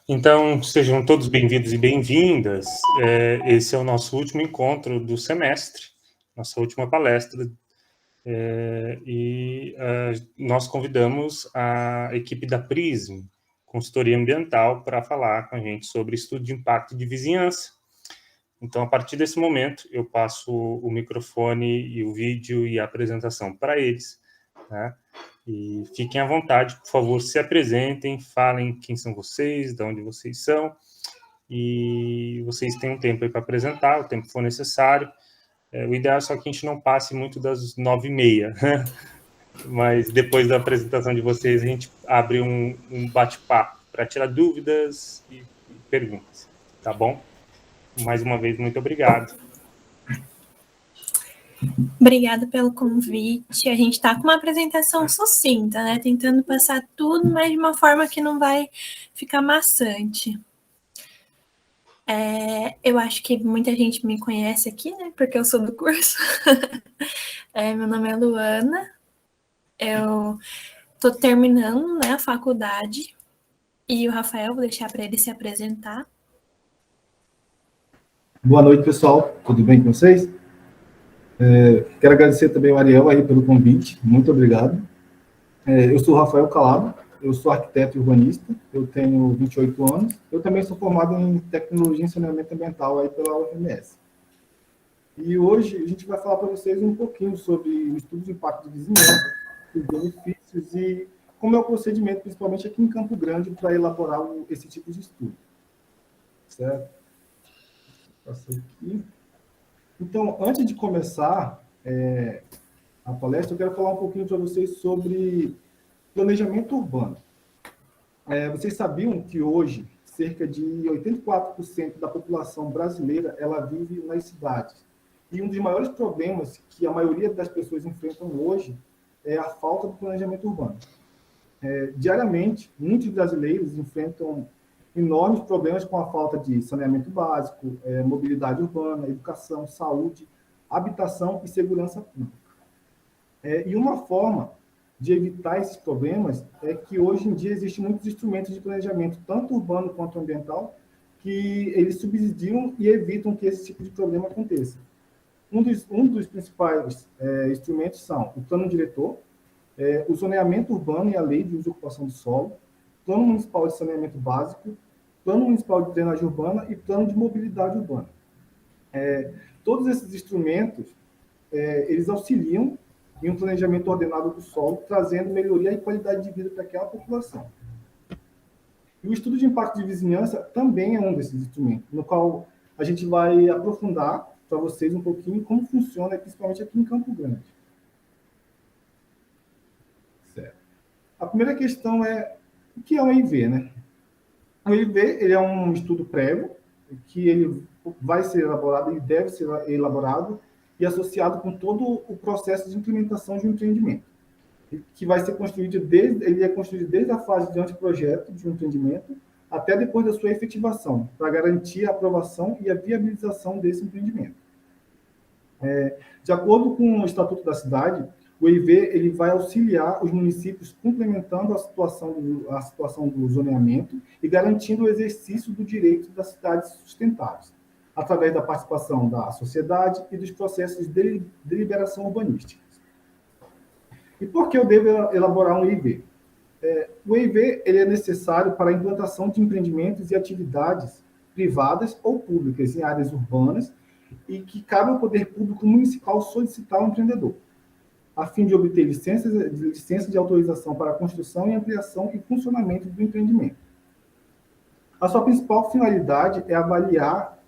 Então, sejam todos bem-vindos e bem-vindas. Esse é o nosso último encontro do semestre, nossa última palestra. Nós convidamos a equipe da Prism, consultoria ambiental, para falar com a gente sobre estudo de impacto de vizinhança. Então, a partir desse momento, eu passo o microfone e o vídeo e a apresentação para eles, tá? E fiquem à vontade, por favor, se apresentem, falem quem são vocês, de onde vocês são, e vocês têm um tempo aí para apresentar, o tempo que for necessário. O ideal é só que a gente não passe muito das 9h30, mas depois da apresentação de vocês, a gente abre um bate-papo para tirar dúvidas e perguntas, tá bom? Mais uma vez, muito obrigado. Obrigada pelo convite. A gente está com uma apresentação sucinta, né? Tentando passar tudo, mas de uma forma que não vai ficar maçante. Eu acho que muita gente me conhece aqui, né? Porque eu sou do curso. Meu nome é Luana. Eu estou terminando, né, a faculdade. E o Rafael, vou deixar para ele se apresentar. Boa noite, pessoal. Tudo bem com vocês? Quero agradecer também ao Ariel aí pelo convite. Muito obrigado. Eu sou o Rafael Calado, eu sou arquiteto e urbanista, eu tenho 28 anos. Eu também sou formado em tecnologia e saneamento ambiental aí pela UFMS. E hoje a gente vai falar para vocês um pouquinho sobre o estudo de impacto de vizinhança, os benefícios e como é o procedimento, principalmente aqui em Campo Grande, para elaborar esse tipo de estudo. Certo? Passei aqui. Então, antes de começar a palestra, eu quero falar um pouquinho para vocês sobre planejamento urbano. Vocês sabiam que hoje, cerca de 84% da população brasileira, ela vive nas cidades. E um dos maiores problemas que a maioria das pessoas enfrentam hoje é a falta do planejamento urbano. Diariamente, muitos brasileiros enfrentam enormes problemas com a falta de saneamento básico, mobilidade urbana, educação, saúde, habitação e segurança pública. E uma forma de evitar esses problemas é que hoje em dia existem muitos instrumentos de planejamento, tanto urbano quanto ambiental, que eles subsidiam e evitam que esse tipo de problema aconteça. Um dos principais instrumentos são o plano diretor, o zoneamento urbano e a lei de uso e ocupação do solo, plano municipal de saneamento básico, plano municipal de drenagem urbana e plano de mobilidade urbana. Todos esses instrumentos, eles auxiliam em um planejamento ordenado do solo, trazendo melhoria e qualidade de vida para aquela população. E o estudo de impacto de vizinhança também é um desses instrumentos, no qual a gente vai aprofundar para vocês um pouquinho como funciona, principalmente aqui em Campo Grande. Certo. A primeira questão é o que é um EIV, né? O EIV, ele é um estudo prévio, que ele vai ser elaborado, ele deve ser elaborado e associado com todo o processo de implementação de um empreendimento, que vai ser construído desde a fase de anteprojeto de um empreendimento até depois da sua efetivação, para garantir a aprovação e a viabilização desse empreendimento. De acordo com o Estatuto da Cidade, o EIV ele vai auxiliar os municípios complementando a situação do zoneamento e garantindo o exercício do direito das cidades sustentáveis, através da participação da sociedade e dos processos de deliberação urbanística. E por que eu devo elaborar um EIV? O EIV ele é necessário para a implantação de empreendimentos e atividades privadas ou públicas em áreas urbanas e que cabe ao poder público municipal solicitar ao empreendedor, a fim de obter licença de autorização para a construção e ampliação e funcionamento do empreendimento. A sua principal finalidade é avaliar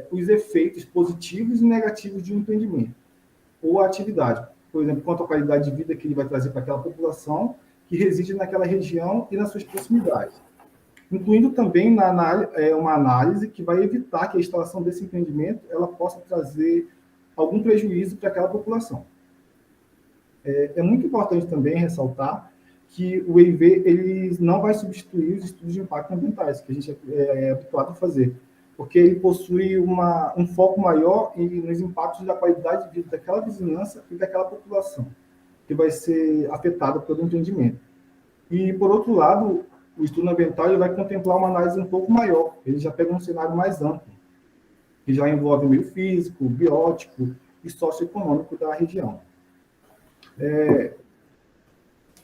os efeitos positivos e negativos de um empreendimento ou atividade, por exemplo, quanto à qualidade de vida que ele vai trazer para aquela população que reside naquela região e nas suas proximidades, incluindo também uma análise que vai evitar que a instalação desse empreendimento ela possa trazer algum prejuízo para aquela população. É muito importante também ressaltar que o EIV ele não vai substituir os estudos de impacto ambientais, que a gente é habituado a fazer, porque ele possui um foco maior nos impactos da qualidade de vida daquela vizinhança e daquela população, que vai ser afetada pelo empreendimento. E, por outro lado, o estudo ambiental ele vai contemplar uma análise um pouco maior, ele já pega um cenário mais amplo, que já envolve o meio físico, biótico e socioeconômico da região.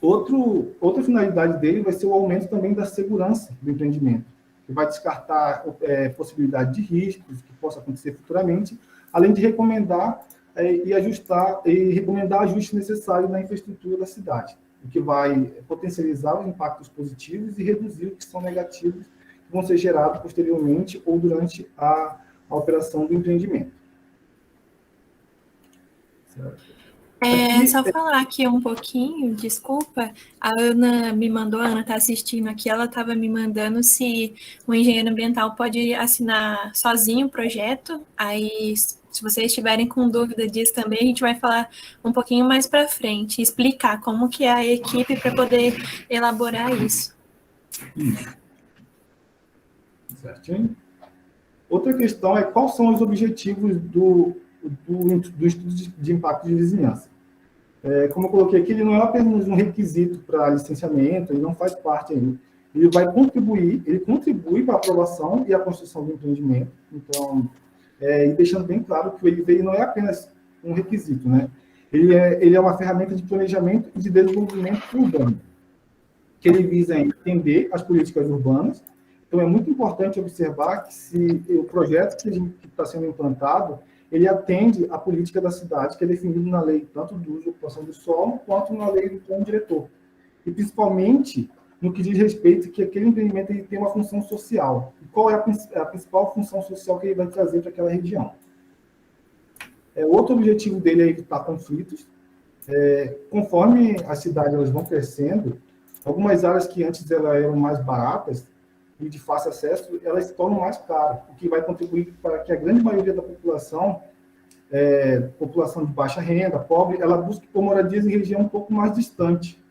Outra finalidade dele vai ser o aumento também da segurança do empreendimento, que vai descartar possibilidade de riscos que possa acontecer futuramente, além de recomendar e recomendar ajustes necessários na infraestrutura da cidade, o que vai potencializar os impactos positivos e reduzir os que são negativos, que vão ser gerados posteriormente ou durante a operação do empreendimento. Certo? Só falar aqui um pouquinho, desculpa, a Ana está assistindo aqui, ela estava me mandando se o engenheiro ambiental pode assinar sozinho o projeto, aí se vocês estiverem com dúvida disso também, a gente vai falar um pouquinho mais para frente, explicar como que é a equipe para poder elaborar isso. Certinho. Outra questão é quais são os objetivos do estudo de impacto de vizinhança. Como eu coloquei aqui, ele não é apenas um requisito para licenciamento, ele não faz parte ainda. Ele contribui para a aprovação e a construção do empreendimento. Então, e deixando bem claro que o EIV não é apenas um requisito, né? Ele é uma ferramenta de planejamento e de desenvolvimento urbano, que ele visa entender as políticas urbanas. Então, é muito importante observar que se o projeto que está sendo implantado, ele atende à política da cidade, que é definido na lei, tanto do uso e ocupação do solo, quanto na lei do plano diretor. E, principalmente, no que diz respeito que aquele empreendimento ele tem uma função social. E qual é a principal função social que ele vai trazer para aquela região? Outro objetivo dele é evitar conflitos. Conforme as cidades elas vão crescendo, algumas áreas que antes eram mais baratas e de fácil acesso, elas se tornam mais caras, o que vai contribuir para que a grande maioria da população, população de baixa renda, pobre, ela busque por moradias em região um pouco mais distante.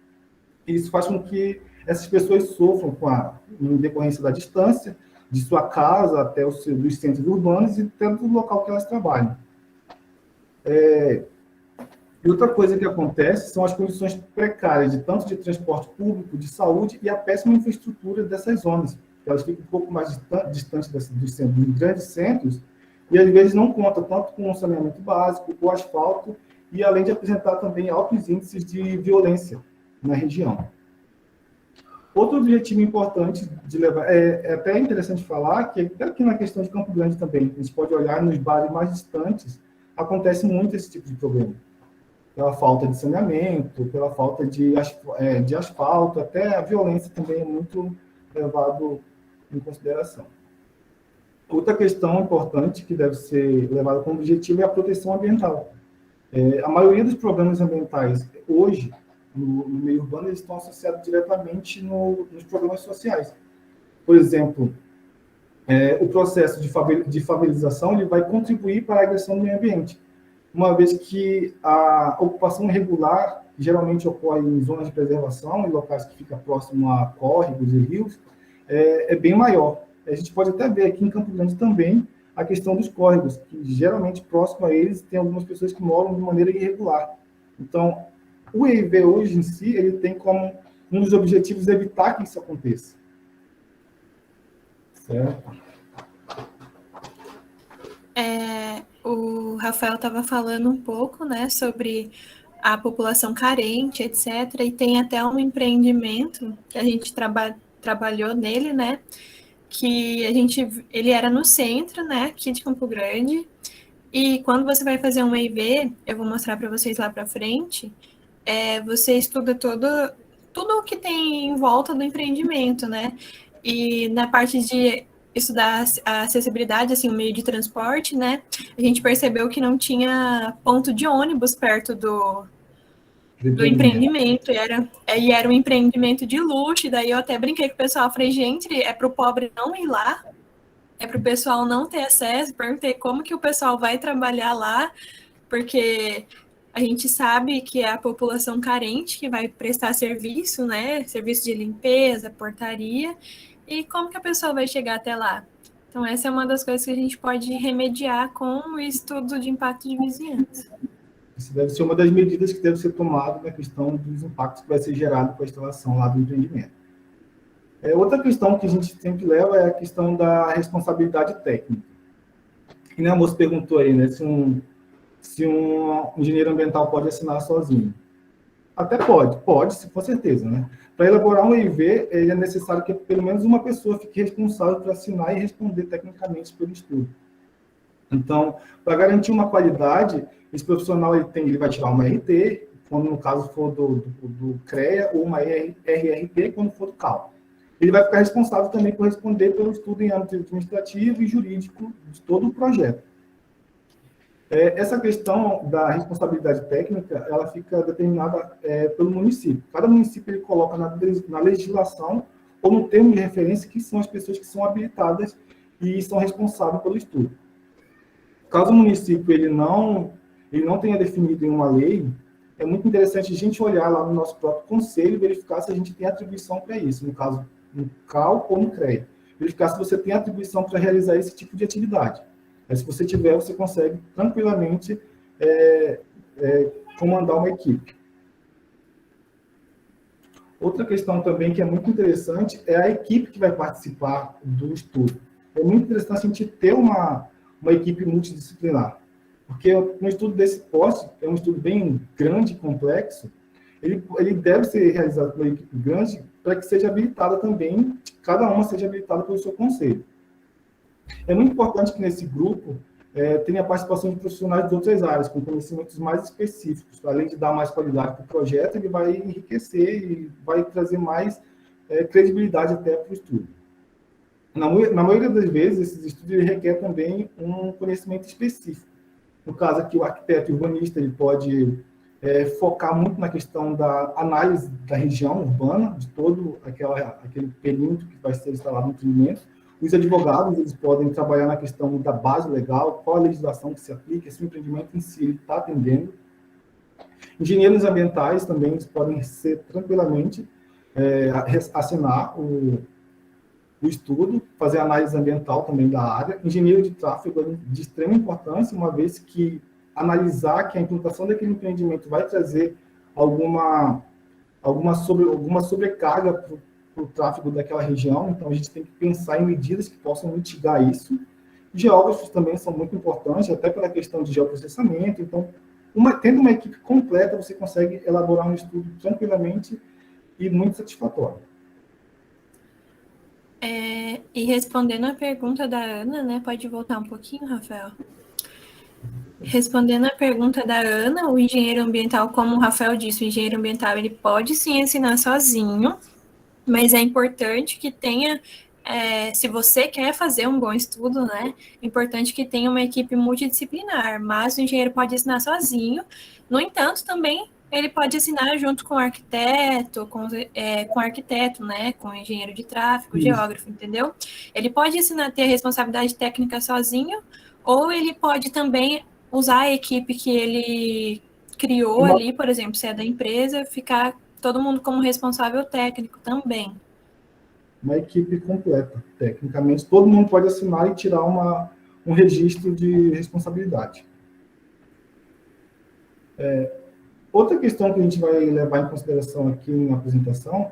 Isso faz com que essas pessoas sofram em decorrência da distância, de sua casa até dos centros urbanos e até do local que elas trabalham. E outra coisa que acontece são as condições precárias, tanto de transporte público, de saúde e a péssima infraestrutura dessas zonas. Elas ficam um pouco mais distantes dos grandes centros e, às vezes, não contam tanto com o saneamento básico, com o asfalto, e além de apresentar também altos índices de violência na região. Outro objetivo importante de levar, é até interessante falar, que até aqui na questão de Campo Grande também, a gente pode olhar nos bairros mais distantes, acontece muito esse tipo de problema. Pela falta de saneamento, pela falta de asfalto, até a violência também é muito levado em consideração. Outra questão importante que deve ser levada como objetivo é a proteção ambiental. A maioria dos problemas ambientais hoje, no meio urbano, eles estão associados diretamente nos problemas sociais. Por exemplo, o processo de favelização ele vai contribuir para a agressão do meio ambiente, uma vez que a ocupação irregular geralmente ocorre em zonas de preservação, em locais que ficam próximos a córregos e rios, é bem maior. A gente pode até ver aqui em Campo Grande também a questão dos córregos, que geralmente próximo a eles tem algumas pessoas que moram de maneira irregular. Então, o EIV hoje em si, ele tem como um dos objetivos evitar que isso aconteça. Certo? O Rafael estava falando um pouco, né, sobre a população carente, etc. E tem até um empreendimento que a gente trabalhou nele, né, que ele era no centro, né, aqui de Campo Grande. E quando você vai fazer um EIV, eu vou mostrar para vocês lá para frente, você estuda tudo o que tem em volta do empreendimento, né? E na parte de estudar a acessibilidade, assim, o meio de transporte, né? A gente percebeu que não tinha ponto de ônibus perto do empreendimento, e era um empreendimento de luxo, e daí eu até brinquei com o pessoal, falei, gente, é para o pobre não ir lá, é para o pessoal não ter acesso, perguntei como que o pessoal vai trabalhar lá, porque a gente sabe que é a população carente que vai prestar serviço, né? Serviço de limpeza, portaria, e como que a pessoa vai chegar até lá? Então, essa é uma das coisas que a gente pode remediar com o estudo de impacto de vizinhança. Isso deve ser uma das medidas que deve ser tomada na questão dos impactos que vai ser gerado com a instalação lá do empreendimento. Outra questão que a gente sempre leva é a questão da responsabilidade técnica. E né, a moça perguntou aí, né, se um engenheiro ambiental pode assinar sozinho. Até pode, com certeza, né? Para elaborar um EIV, é necessário que pelo menos uma pessoa fique responsável por assinar e responder tecnicamente pelo estudo. Então, para garantir uma qualidade, esse profissional ele vai tirar uma RT, quando no caso for do CREA, ou uma RRP, quando for do CAL. Ele vai ficar responsável também por responder pelo estudo em âmbito administrativo e jurídico de todo o projeto. Essa questão da responsabilidade técnica, ela fica determinada pelo município. Cada município ele coloca na legislação ou no termo de referência que são as pessoas que são habilitadas e são responsáveis pelo estudo. Caso o município ele não tenha definido em uma lei, é muito interessante a gente olhar lá no nosso próprio conselho e verificar se a gente tem atribuição para isso, no caso, no CAL ou no CREA. Verificar se você tem atribuição para realizar esse tipo de atividade. Mas se você tiver, você consegue tranquilamente comandar uma equipe. Outra questão também que é muito interessante é a equipe que vai participar do estudo. É muito interessante a gente ter uma equipe multidisciplinar, porque um estudo desse porte, é um estudo bem grande e complexo, ele deve ser realizado por uma equipe grande para que seja habilitada também, cada uma seja habilitada pelo seu conselho. É muito importante que nesse grupo tenha a participação de profissionais de outras áreas, com conhecimentos mais específicos. Além de dar mais qualidade para o projeto, ele vai enriquecer e vai trazer mais credibilidade até para o estudo. Na maioria das vezes, esses estudos requerem também um conhecimento específico. No caso aqui, o arquiteto urbanista ele pode focar muito na questão da análise da região urbana, de todo aquele perímetro que vai ser instalado no empreendimento. Os advogados eles podem trabalhar na questão da base legal, qual a legislação que se aplica, se o empreendimento em si está atendendo. Engenheiros ambientais também eles podem ser tranquilamente assinar o estudo, fazer análise ambiental também da área. Engenheiro de tráfego é de extrema importância, uma vez que analisar que a implantação daquele empreendimento vai trazer alguma sobrecarga para o tráfego daquela região, então a gente tem que pensar em medidas que possam mitigar isso. Geógrafos também são muito importantes, até pela questão de geoprocessamento, então, tendo uma equipe completa, você consegue elaborar um estudo tranquilamente e muito satisfatório. E respondendo a pergunta da Ana, né, pode voltar um pouquinho, Rafael? Respondendo a pergunta da Ana, o engenheiro ambiental, como o Rafael disse, o engenheiro ambiental ele pode sim ensinar sozinho, mas é importante que tenha, se você quer fazer um bom estudo, né, é importante que tenha uma equipe multidisciplinar, mas o engenheiro pode ensinar sozinho. No entanto, também ele pode assinar junto com o arquiteto, com arquiteto, né, com o engenheiro de tráfego, geógrafo, entendeu? Ele pode ensinar a ter a responsabilidade técnica sozinho, ou ele pode também usar a equipe que ele criou ali, por exemplo, se é da empresa, ficar todo mundo como responsável técnico também. Uma equipe completa, tecnicamente. Todo mundo pode assinar e tirar um registro de responsabilidade. Outra questão que a gente vai levar em consideração aqui na apresentação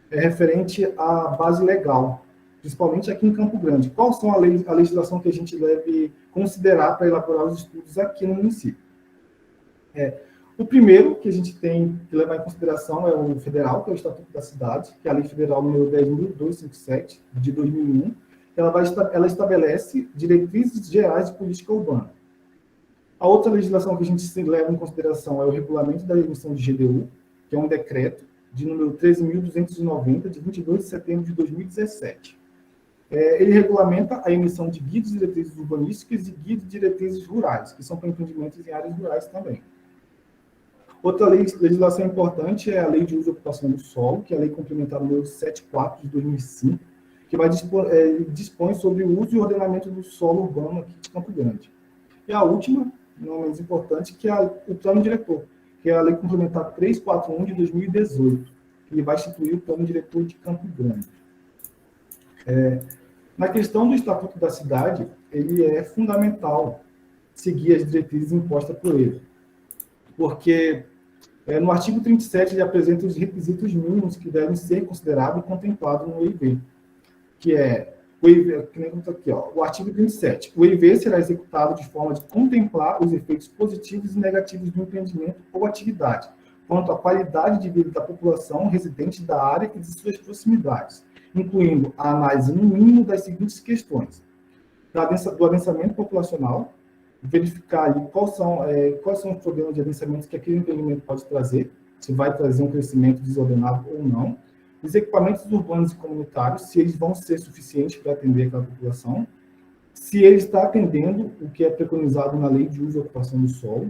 é referente à base legal, principalmente aqui em Campo Grande. Qual são a legislação que a gente deve considerar para elaborar os estudos aqui no município? O primeiro que a gente tem que levar em consideração é o federal, que é o Estatuto da Cidade, que é a Lei Federal número 10.257, de 2001. Ela estabelece diretrizes gerais de política urbana. A outra legislação que a gente leva em consideração é o Regulamento da Emissão de GDU, que é um decreto de número 13.290, de 22 de setembro de 2017. Ele regulamenta a emissão de guias de diretrizes urbanísticas e guias de diretrizes rurais, que são para empreendimentos em áreas rurais também. Outra legislação importante é a Lei de Uso e Ocupação do Solo, que é a Lei Complementar número 74 de 2005, que dispõe sobre o uso e ordenamento do solo urbano aqui de Campo Grande. E a última, não menos importante, que é o Plano Diretor, que é a Lei Complementar 341 de 2018, que vai instituir o Plano Diretor de Campo Grande. Na questão do Estatuto da Cidade, ele é fundamental seguir as diretrizes impostas por ele, porque No artigo 37, ele apresenta os requisitos mínimos que devem ser considerados e contemplados no EIV, que é o EIV, que nem está aqui, ó, o artigo 37. O EIV será executado de forma de contemplar os efeitos positivos e negativos do empreendimento ou atividade, quanto à qualidade de vida da população residente da área e de suas proximidades, incluindo a análise no mínimo das seguintes questões: do adensamento populacional, verificar ali quais são os problemas de adensamento que aquele empreendimento pode trazer, se vai trazer um crescimento desordenado ou não, os equipamentos urbanos e comunitários, se eles vão ser suficientes para atender aquela população, se ele está atendendo o que é preconizado na Lei de Uso e Ocupação do Solo,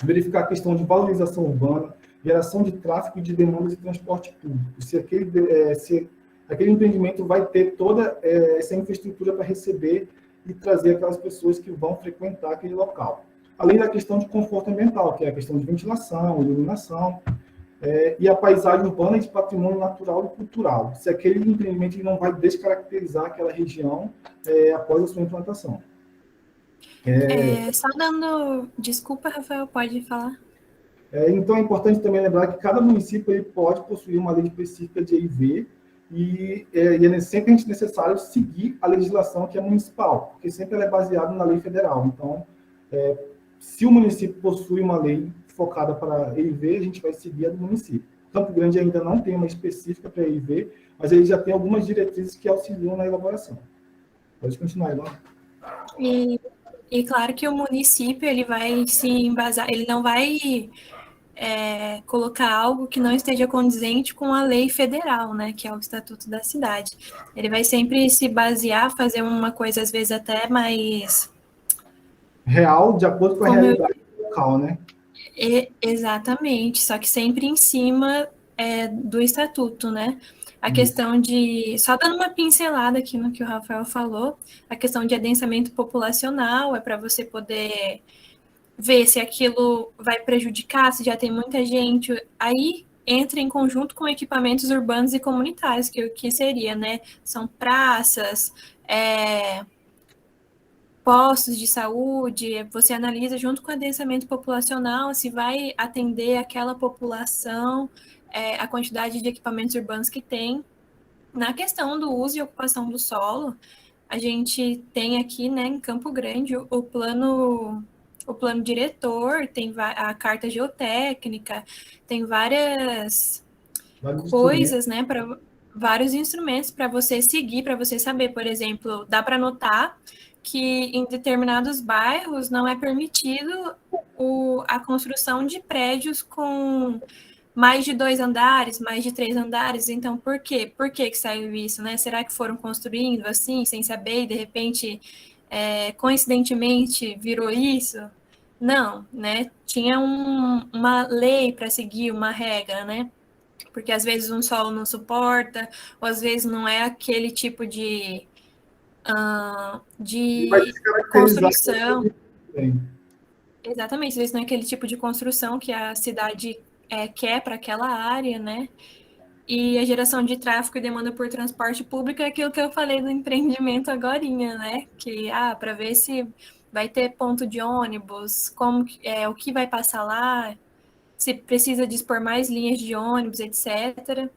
verificar a questão de valorização urbana, geração de tráfego e de demandas de transporte público, se aquele empreendimento vai ter toda essa infraestrutura para receber e trazer aquelas pessoas que vão frequentar aquele local. Além da questão de conforto ambiental, que é a questão de ventilação, iluminação, e a paisagem urbana e de patrimônio natural e cultural, se aquele empreendimento não vai descaracterizar aquela região após a sua implantação. Só dando... Desculpa, Rafael, pode falar. Então, é importante também lembrar que cada município ele pode possuir uma lei específica de EIV, e é sempre necessário seguir a legislação que é municipal, porque sempre ela é baseada na lei federal. Então, se o município possui uma lei focada para EIV, a gente vai seguir a do município. Campo Grande ainda não tem uma específica para EIV, mas ele já tem algumas diretrizes que auxiliam na elaboração. Pode continuar, Ilona. E claro que o município ele vai se embasar, ele não vai colocar algo que não esteja condizente com a lei federal, né, que é o Estatuto da Cidade. Ele vai sempre se basear, fazer uma coisa, às vezes, até mais... real, de acordo com a realidade local, né? Exatamente, só que sempre em cima do Estatuto, né? A questão de... Só dando uma pincelada aqui no que o Rafael falou, a questão de adensamento populacional é para você poder ver se aquilo vai prejudicar, se já tem muita gente. Aí entra em conjunto com equipamentos urbanos e comunitários, que o que seria, né? São praças, postos de saúde, você analisa junto com o adensamento populacional se vai atender aquela população, a quantidade de equipamentos urbanos que tem. Na questão do uso e ocupação do solo, a gente tem aqui, né, em Campo Grande, o plano diretor, tem a carta geotécnica, tem várias coisas, né, para vários instrumentos para você seguir, para você saber. Por exemplo, dá para notar que em determinados bairros não é permitido a construção de prédios com mais de 2 andares, mais de 3 andares. Então, por quê? Por que saiu isso, né? Será que foram construindo assim, sem saber, e de repente, coincidentemente, virou isso? Não, né? Tinha uma lei para seguir, uma regra, né? Porque às vezes um solo não suporta, ou às vezes não é aquele tipo de construção. Exatamente, às vezes não é aquele tipo de construção que a cidade quer para aquela área, né? E a geração de tráfego e demanda por transporte público é aquilo que eu falei do empreendimento agorinha, né? Que, para ver se vai ter ponto de ônibus, o que vai passar lá, se precisa dispor mais linhas de ônibus, etc.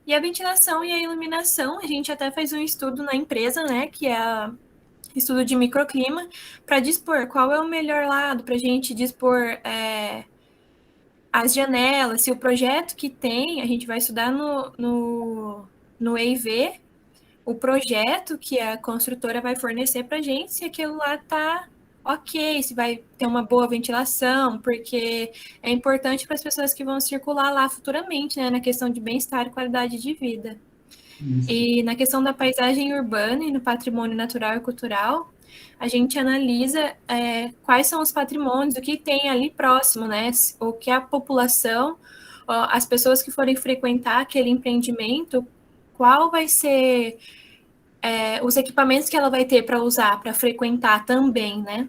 E a ventilação e a iluminação, a gente até fez um estudo na empresa, né? Que é estudo de microclima, para dispor qual é o melhor lado para a gente dispor as janelas, se o projeto que tem, a gente vai estudar no EIV, o projeto que a construtora vai fornecer para a gente, se aquilo lá está ok, se vai ter uma boa ventilação, porque é importante para as pessoas que vão circular lá futuramente, né, na questão de bem-estar e qualidade de vida. Isso. E na questão da paisagem urbana e no patrimônio natural e cultural, a gente analisa quais são os patrimônios, o que tem ali próximo, né? O que a população, as pessoas que forem frequentar aquele empreendimento, qual vai ser os equipamentos que ela vai ter para usar, para frequentar também, né?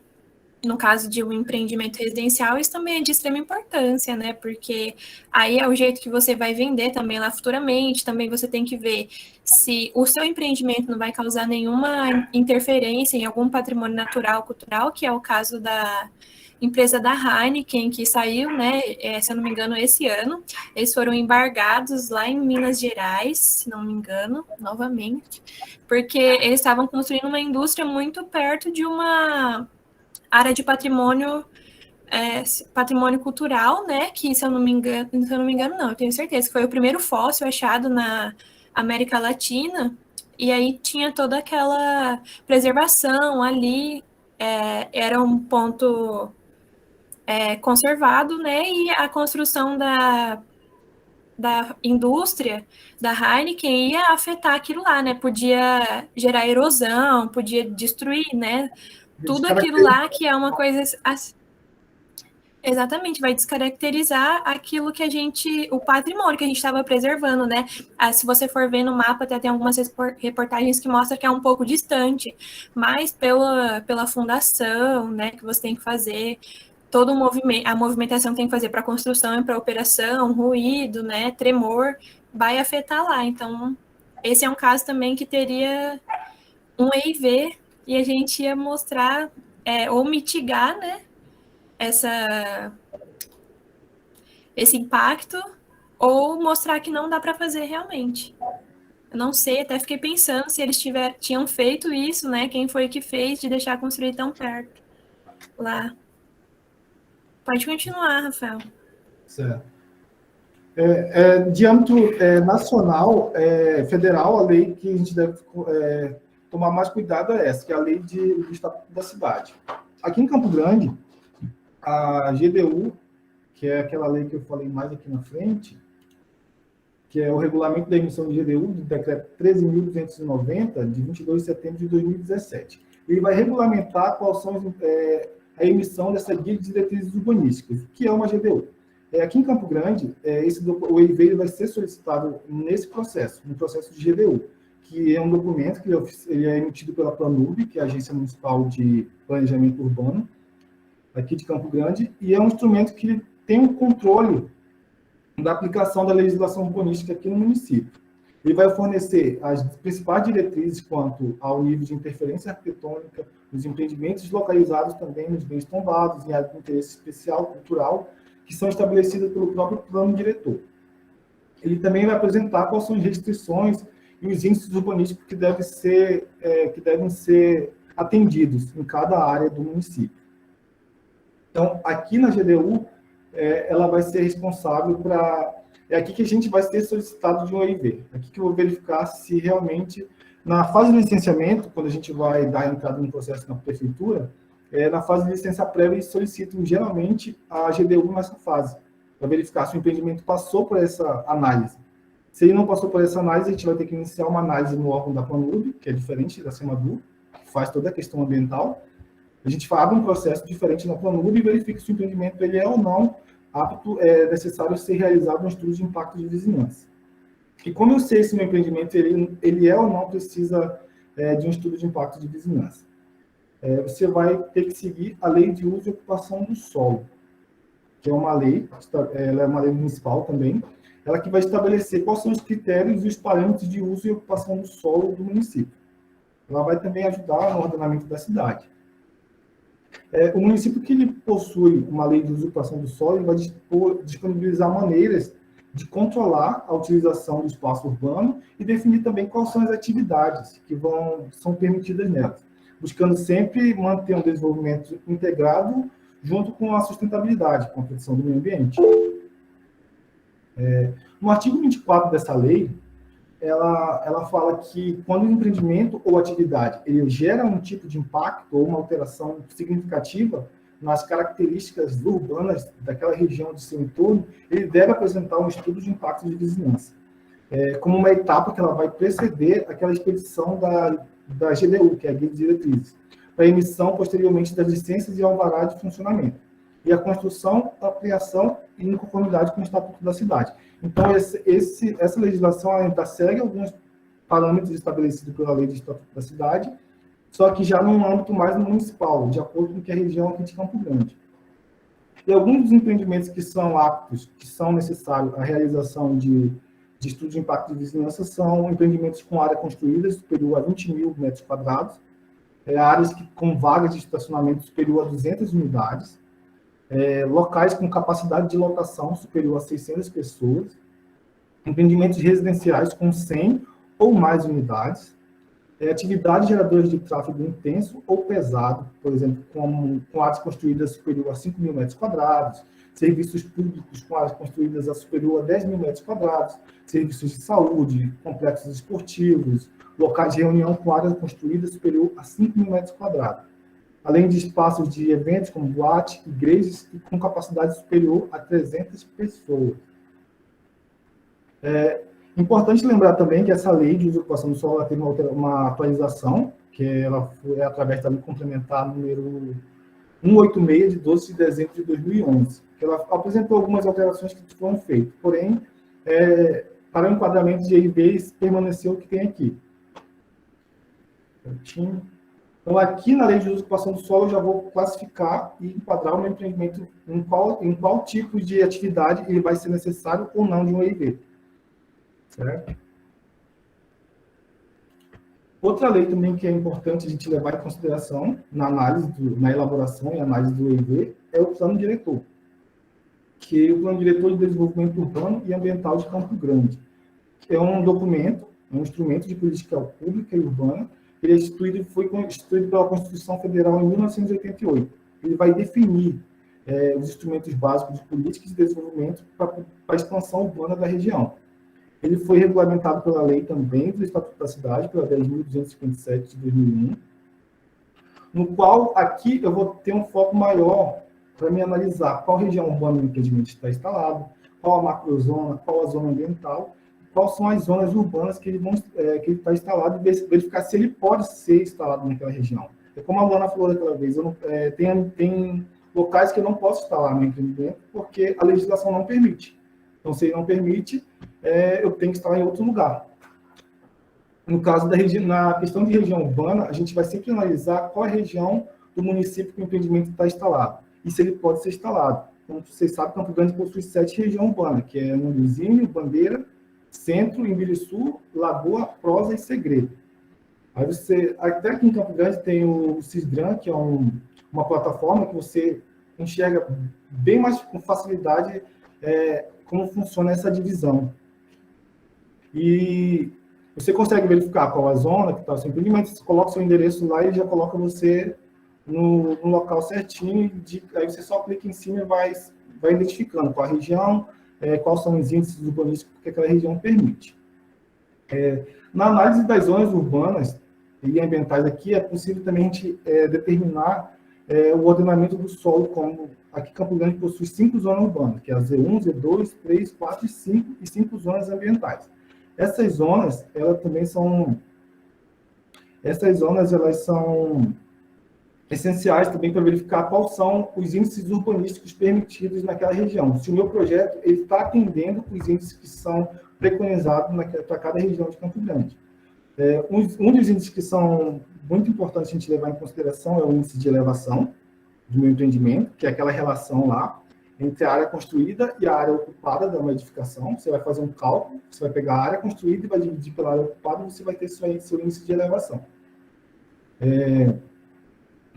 No caso de um empreendimento residencial, isso também é de extrema importância, né? Porque aí é o jeito que você vai vender também lá futuramente. Também você tem que ver se o seu empreendimento não vai causar nenhuma interferência em algum patrimônio natural, cultural, que é o caso empresa da Heineken, que saiu, né, se eu não me engano, esse ano. Eles foram embargados lá em Minas Gerais, se não me engano, novamente, porque eles estavam construindo uma indústria muito perto de uma área de patrimônio cultural, né, que se eu não me engano, não, eu tenho certeza que foi o primeiro fóssil achado na América Latina, e aí tinha toda aquela preservação ali, era um ponto conservado, né, e a construção da indústria da Heineken ia afetar aquilo lá, né, podia gerar erosão, podia destruir, né, tudo aquilo lá que é uma coisa... Exatamente, vai descaracterizar aquilo que o patrimônio que a gente estava preservando, né? Se você for ver no mapa, até tem algumas reportagens que mostram que é um pouco distante, mas pela fundação, né, que você tem que fazer, todo o movimento, a movimentação que tem que fazer para construção e para operação, ruído, né, tremor, vai afetar lá. Então, esse é um caso também que teria um EIV e a gente ia mostrar, ou mitigar, né, esse impacto, ou mostrar que não dá para fazer realmente. Eu não sei, até fiquei pensando se eles tinham feito isso, né? Quem foi que fez de deixar construir tão perto lá. Pode continuar, Rafael. Certo. De âmbito nacional, federal, a lei que a gente deve tomar mais cuidado é essa, que é a lei do Estatuto da Cidade. Aqui em Campo Grande, a GDU, que é aquela lei que eu falei mais aqui na frente, que é o regulamento da emissão de GDU, do decreto 13.290, de 22 de setembro de 2017. Ele vai regulamentar quais são a emissão dessa guia de diretrizes urbanísticas, que é uma GDU. Aqui em Campo Grande, o EIV vai ser solicitado nesse processo, no processo de GDU, que é um documento que ele é emitido pela Planub, que é a Agência Municipal de Planejamento Urbano, aqui de Campo Grande, e é um instrumento que tem um controle da aplicação da legislação urbanística aqui no município. Ele vai fornecer as principais diretrizes quanto ao nível de interferência arquitetônica, os empreendimentos localizados também nos bens tombados, em área de interesse especial, cultural, que são estabelecidas pelo próprio plano diretor. Ele também vai apresentar quais são as restrições e os índices urbanísticos que devem ser atendidos em cada área do município. Então, aqui na GDU, ela vai ser responsável para... É aqui que a gente vai ser solicitado de um EIV. Aqui que eu vou verificar se realmente, na fase de licenciamento, quando a gente vai dar entrada no processo na prefeitura, na fase de licença prévia, eles solicitam geralmente a GDU nessa fase, para verificar se o empreendimento passou por essa análise. Se ele não passou por essa análise, a gente vai ter que iniciar uma análise no órgão da Planub, que é diferente da SEMADU, que faz toda a questão ambiental. A gente abre um processo diferente na Planub e verifica se o empreendimento ele é ou não apto, necessário ser realizado um estudo de impacto de vizinhança. E como eu sei se o meu empreendimento ele é ou não precisa de um estudo de impacto de vizinhança? Você vai ter que seguir a Lei de Uso e Ocupação do Solo, que é uma lei, ela é uma lei municipal também, ela que vai estabelecer quais são os critérios e os parâmetros de uso e ocupação do solo do município. Ela vai também ajudar no ordenamento da cidade. O município que ele possui uma lei de uso e ocupação do solo, ele vai disponibilizar maneiras de controlar a utilização do espaço urbano e definir também quais são as atividades que são permitidas nelas, buscando sempre manter um desenvolvimento integrado junto com a sustentabilidade, com a proteção do meio ambiente. No artigo 24 dessa lei, ela fala que quando o empreendimento ou atividade ele gera um tipo de impacto ou uma alteração significativa nas características urbanas daquela região de seu entorno, ele deve apresentar um estudo de impacto de vizinhança, como uma etapa que ela vai preceder aquela expedição da GDU, que é a Guia de Diretrizes, para a emissão posteriormente das licenças e alvará de funcionamento, e a construção, ampliação e em conformidade com o Estatuto da Cidade. Então, essa legislação ainda segue alguns parâmetros estabelecidos pela Lei de Estatuto da Cidade, só que já num âmbito mais municipal, de acordo com que a região aqui de Campo Grande. E alguns dos empreendimentos que são aptos, que são necessários à realização de estudo de impacto de vizinhança, são empreendimentos com área construída superior a 20 mil metros quadrados, áreas com vagas de estacionamento superior a 200 unidades, locais com capacidade de lotação superior a 600 pessoas, empreendimentos residenciais com 100 ou mais unidades, atividades geradoras de tráfego intenso ou pesado, por exemplo, com áreas construídas superior a 5 mil metros quadrados, serviços públicos com áreas construídas a superior a 10 mil metros quadrados, serviços de saúde, complexos esportivos, locais de reunião com áreas construídas superior a 5 mil metros quadrados, além de espaços de eventos como boate, igrejas com capacidade superior a 300 pessoas. Importante lembrar também que essa lei de usurpação do solo teve uma atualização, que ela foi através da lei complementar número 186, de 12 de dezembro de 2011, que ela apresentou algumas alterações que foram feitas, porém, para o enquadramento de EIVs, permaneceu o que tem aqui. Então, aqui na lei de usurpação do solo, eu já vou classificar e enquadrar o meu empreendimento em qual tipo de atividade ele vai ser necessário ou não de um EIV. Certo? Outra lei também que é importante a gente levar em consideração na análise, na elaboração e análise do EIV é o plano diretor, que é o Plano Diretor de Desenvolvimento Urbano e Ambiental de Campo Grande. É um documento, um instrumento de política pública e urbana. Ele foi instituído pela Constituição Federal em 1988. Ele vai definir os instrumentos básicos de política de desenvolvimento para a expansão urbana da região. Ele foi regulamentado pela lei também do Estatuto da Cidade, pela 10.257 de 2001, no qual aqui eu vou ter um foco maior para me analisar qual região urbana o empreendimento está instalado, qual a macrozona, qual a zona ambiental, quais são as zonas urbanas que ele está instalado e verificar se ele pode ser instalado naquela região. É como a Luana falou daquela vez, tem locais que eu não posso instalar no empreendimento porque a legislação não permite. Então, se ele não permite, eu tenho que instalar em outro lugar. No caso na questão de região urbana, a gente vai sempre analisar qual é a região do município que o empreendimento está instalado e se ele pode ser instalado. Como vocês sabem, Campo Grande possui 7 regiões urbanas, que é Norizinho, Bandeira, Centro, Imbiriçu, Lagoa, Prosa e Segredo. Aí até aqui em Campo Grande tem o Cisdran, que é uma plataforma que você enxerga bem mais com facilidade como funciona essa divisão. E você consegue verificar qual a zona que está o seu empreendimento, você coloca o seu endereço lá e já coloca você no local certinho, aí você só clica em cima e vai identificando qual a região, quais são os índices urbanísticos que aquela região permite. Na análise das zonas urbanas e ambientais aqui, é possível também a gente determinar o ordenamento do solo, como aqui Campo Grande possui 5 zonas urbanas, que é a Z1, Z2, 3, 4 e 5, e 5 zonas ambientais. Essas zonas, elas são essenciais também para verificar quais são os índices urbanísticos permitidos naquela região. Se o meu projeto está atendendo os índices que são preconizados para cada região de Campo Grande. Um dos índices que são muito importantes a gente levar em consideração é o índice de elevação do meu empreendimento, que é aquela relação lá entre a área construída e a área ocupada da uma edificação. Você vai fazer um cálculo, você vai pegar a área construída e vai dividir pela área ocupada e você vai ter seu índice de elevação.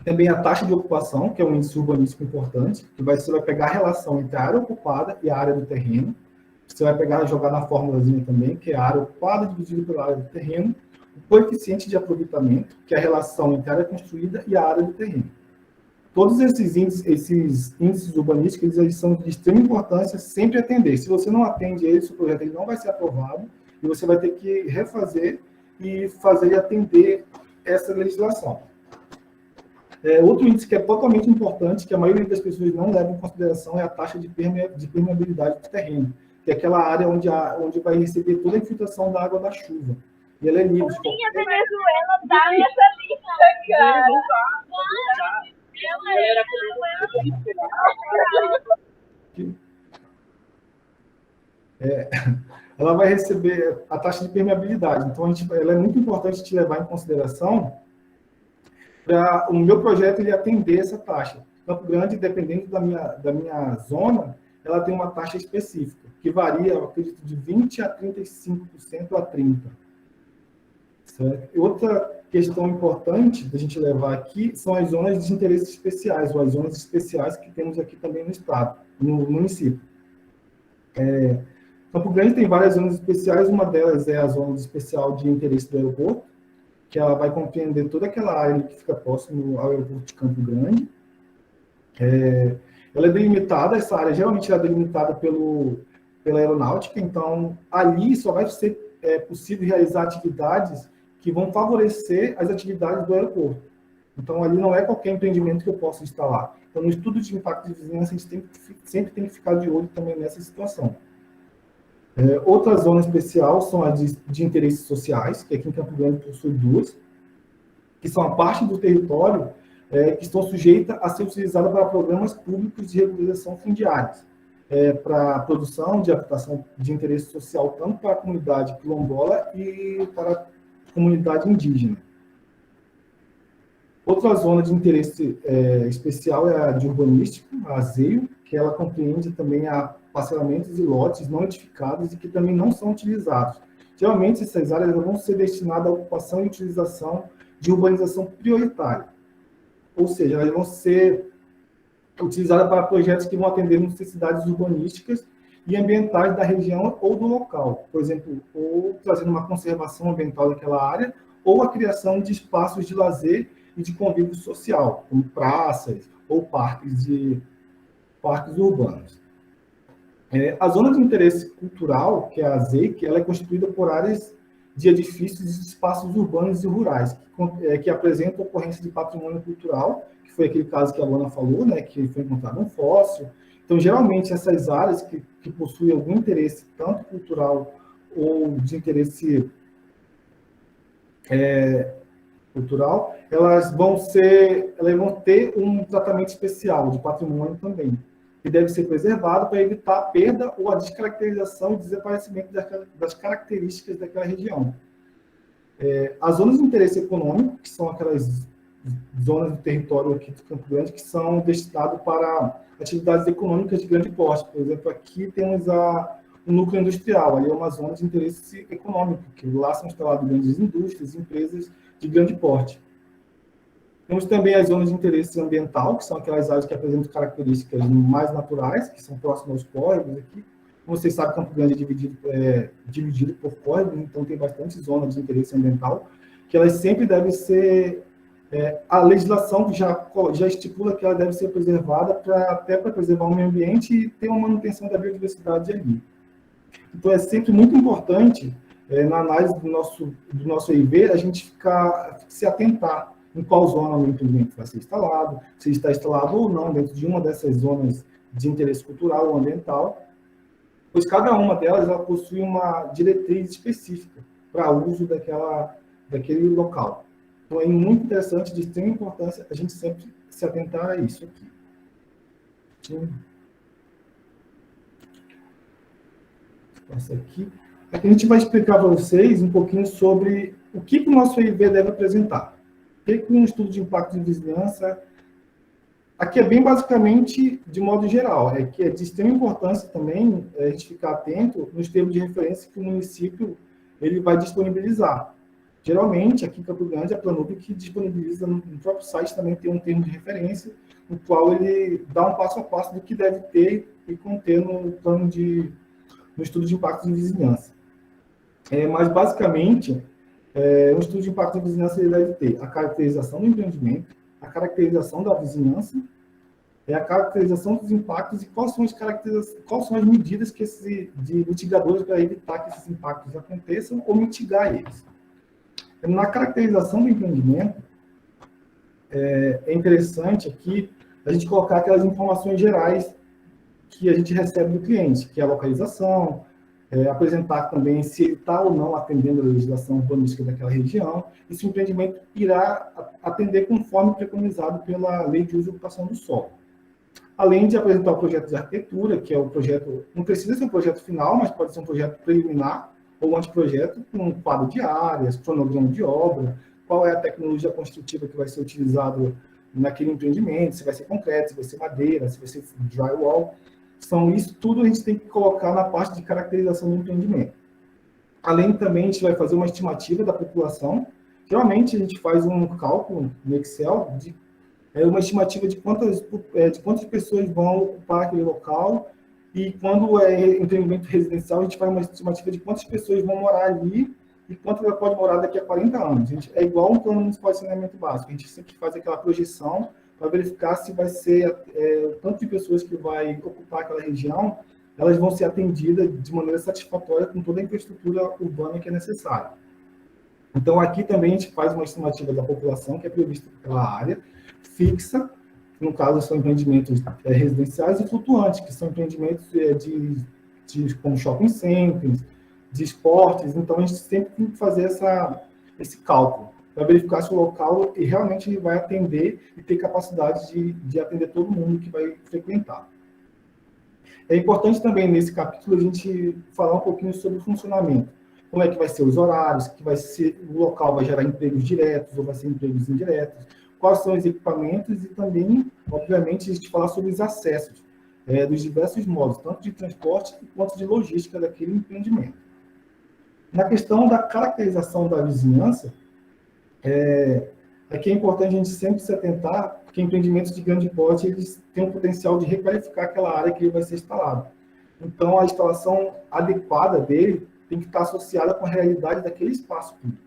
Também a taxa de ocupação, que é um índice urbanístico importante, que você vai pegar a relação entre a área ocupada e a área do terreno. Você vai pegar e jogar na formulazinha também, que é a área ocupada dividida pela área do terreno, o coeficiente de aproveitamento, que é a relação entre a área construída e a área do terreno. Todos esses índices urbanísticos, eles são de extrema importância sempre atender. Se você não atende eles, o projeto ele não vai ser aprovado e você vai ter que refazer e fazer atender essa legislação. Outro índice que é totalmente importante, que a maioria das pessoas não leva em consideração, é a taxa de permeabilidade do terreno, que é aquela área onde vai receber toda a infiltração da água da chuva. E ela é livre. A Venezuela dá essa lista, cara. Ela vai receber a taxa de permeabilidade. Então, ela é muito importante te levar em consideração para o meu projeto ele atender essa taxa. Campo Grande, dependendo da minha zona, ela tem uma taxa específica, que varia, eu acredito, de 20% a 35% a 30%. certo? E outra questão importante da gente levar aqui são as zonas de interesse especiais, ou as zonas especiais que temos aqui também no estado, no município. Campo Grande tem várias zonas especiais, uma delas é a zona especial de interesse do aeroporto, que ela vai compreender toda aquela área que fica próximo ao aeroporto de Campo Grande. Ela é delimitada, essa área geralmente é delimitada pela aeronáutica, então ali só vai ser possível realizar atividades que vão favorecer as atividades do aeroporto. Então ali não é qualquer empreendimento que eu possa instalar. Então no estudo de impacto de vizinhança a gente sempre tem que ficar de olho também nessa situação. Outra zona especial são as de interesses sociais, que aqui em Campo Grande possui duas, que são a parte do território que estão sujeitas a ser utilizadas para programas públicos de regularização fundiários, para a produção de habitação de interesse social, tanto para a comunidade quilombola e para a comunidade indígena. Outra zona de interesse especial é a de urbanístico, a AZEIO, que ela compreende também a parcelamentos e lotes não edificados e que também não são utilizados. Geralmente, essas áreas vão ser destinadas à ocupação e utilização de urbanização prioritária. Ou seja, elas vão ser utilizadas para projetos que vão atender necessidades urbanísticas e ambientais da região ou do local. Por exemplo, ou trazendo uma conservação ambiental daquela área, ou a criação de espaços de lazer e de convívio social, como praças ou parques urbanos. A zona de interesse cultural, que é a ZEIC, ela é constituída por áreas de edifícios e espaços urbanos e rurais, que apresentam ocorrência de patrimônio cultural, que foi aquele caso que a Luana falou, né, que foi encontrado um fóssil. Então, geralmente, essas áreas que possuem algum interesse, tanto cultural ou de interesse cultural, elas vão ter um tratamento especial de patrimônio também, que deve ser preservado para evitar a perda ou a descaracterização e desaparecimento das características daquela região. As zonas de interesse econômico, que são aquelas zonas do território aqui do Campo Grande, que são destinadas para atividades econômicas de grande porte. Por exemplo, aqui temos o núcleo industrial, aí é uma zona de interesse econômico, que lá são instaladas grandes indústrias, empresas de grande porte. Temos também as zonas de interesse ambiental, que são aquelas áreas que apresentam características mais naturais, que são próximas aos córregos aqui. Como vocês sabem, Campo Grande é dividido por córregos, então tem bastante zonas de interesse ambiental, que elas sempre devem ser... a legislação já estipula que ela deve ser preservada até para preservar o meio ambiente e ter uma manutenção da biodiversidade ali. Então, é sempre muito importante, na análise do nosso EIV, a gente se atentar em qual zona o empreendimento vai ser instalado, se está instalado ou não dentro de uma dessas zonas de interesse cultural ou ambiental, pois cada uma delas ela possui uma diretriz específica para uso daquele local. Então, é muito interessante, de extrema importância, a gente sempre se atentar a isso aqui. Essa aqui. Aqui a gente vai explicar para vocês um pouquinho sobre o que o nosso EIV deve apresentar. O que um estudo de impacto de vizinhança... Aqui é bem basicamente, de modo geral, que é de extrema importância também a gente ficar atento nos termos de referência que o município ele vai disponibilizar. Geralmente, aqui em Campo Grande, a Planub que disponibiliza no próprio site também tem um termo de referência, no qual ele dá um passo a passo do que deve ter e conter no estudo de impacto de vizinhança. Mas, basicamente, o estudo de impacto de vizinhança ele deve ter a caracterização do empreendimento, a caracterização da vizinhança, a caracterização dos impactos e quais são as medidas de mitigadoras para evitar que esses impactos aconteçam ou mitigar eles. Na caracterização do empreendimento, é interessante aqui a gente colocar aquelas informações gerais que a gente recebe do cliente, que é a localização, apresentar também se ele está ou não atendendo a legislação urbanística daquela região, e se o empreendimento irá atender conforme preconizado pela Lei de Uso e Ocupação do Solo. Além de apresentar o projeto de arquitetura, que é o projeto, não precisa ser um projeto final, mas pode ser um projeto preliminar, ou anteprojeto, com um quadro de áreas, cronograma de obra, qual é a tecnologia construtiva que vai ser utilizada naquele empreendimento, se vai ser concreto, se vai ser madeira, se vai ser drywall. Isso tudo a gente tem que colocar na parte de caracterização do empreendimento. Além também, a gente vai fazer uma estimativa da população. Geralmente, a gente faz um cálculo no Excel de uma estimativa de quantas pessoas vão ocupar aquele local, e quando é empreendimento residencial, a gente faz uma estimativa de quantas pessoas vão morar ali e quanto ela pode morar daqui a 40 anos. É igual um plano municipal de saneamento básico. A gente sempre faz aquela projeção para verificar se vai ser o tanto de pessoas que vai ocupar aquela região, elas vão ser atendidas de maneira satisfatória com toda a infraestrutura urbana que é necessária. Então, aqui também a gente faz uma estimativa da população que é prevista pela área, fixa, que no caso são empreendimentos residenciais, e flutuantes, que são empreendimentos como shopping centers, de esportes. Então, a gente sempre tem que fazer esse cálculo, para verificar se o local realmente vai atender e ter capacidade de atender todo mundo que vai frequentar. É importante também, nesse capítulo, a gente falar um pouquinho sobre o funcionamento. Como é que vai ser os horários, o local vai gerar empregos diretos ou vai ser empregos indiretos, quais são os equipamentos, e também, obviamente, a gente falar sobre os acessos dos diversos modos, tanto de transporte quanto de logística daquele empreendimento. Na questão da caracterização da vizinhança, aqui é importante a gente sempre se atentar, porque empreendimentos de grande porte, eles têm o potencial de requalificar aquela área que ele vai ser instalado. Então, a instalação adequada dele tem que estar associada com a realidade daquele espaço público.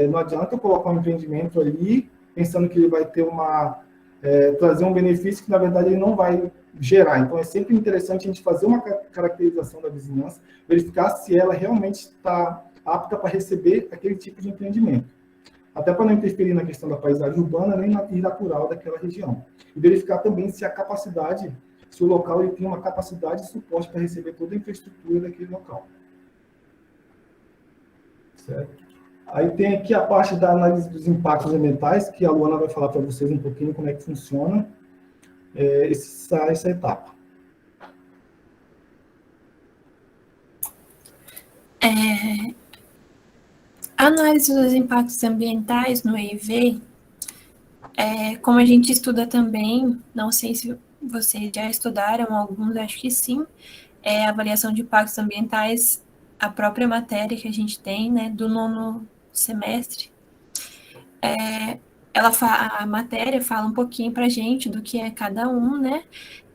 Não adianta eu colocar um empreendimento ali, pensando que ele vai ter trazer um benefício que, na verdade, ele não vai gerar. Então, é sempre interessante a gente fazer uma caracterização da vizinhança, verificar se ela realmente está apta para receber aquele tipo de empreendimento. Até para não interferir na questão da paisagem urbana nem natural daquela região. E verificar também se o local ele tem uma capacidade de suporte para receber toda a infraestrutura daquele local. Certo? Aí tem aqui a parte da análise dos impactos ambientais, que a Luana vai falar para vocês um pouquinho como é que funciona essa etapa. A análise dos impactos ambientais no EIV, como a gente estuda também, não sei se vocês já estudaram, alguns acho que sim, avaliação de impactos ambientais, a própria matéria que a gente tem, né, do 9º semestre, a matéria fala um pouquinho para a gente do que é cada um, né,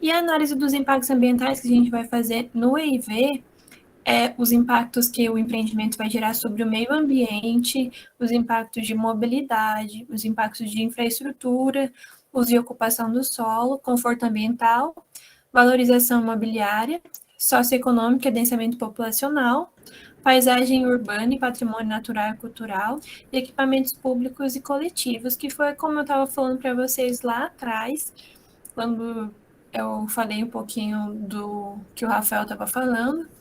e a análise dos impactos ambientais que a gente vai fazer no EIV, os impactos que o empreendimento vai gerar sobre o meio ambiente, os impactos de mobilidade, os impactos de infraestrutura, uso e ocupação do solo, conforto ambiental, valorização imobiliária, socioeconômica, densamento populacional, paisagem urbana e patrimônio natural e cultural, e equipamentos públicos e coletivos, que foi como eu estava falando para vocês lá atrás, quando eu falei um pouquinho do que o Rafael estava falando.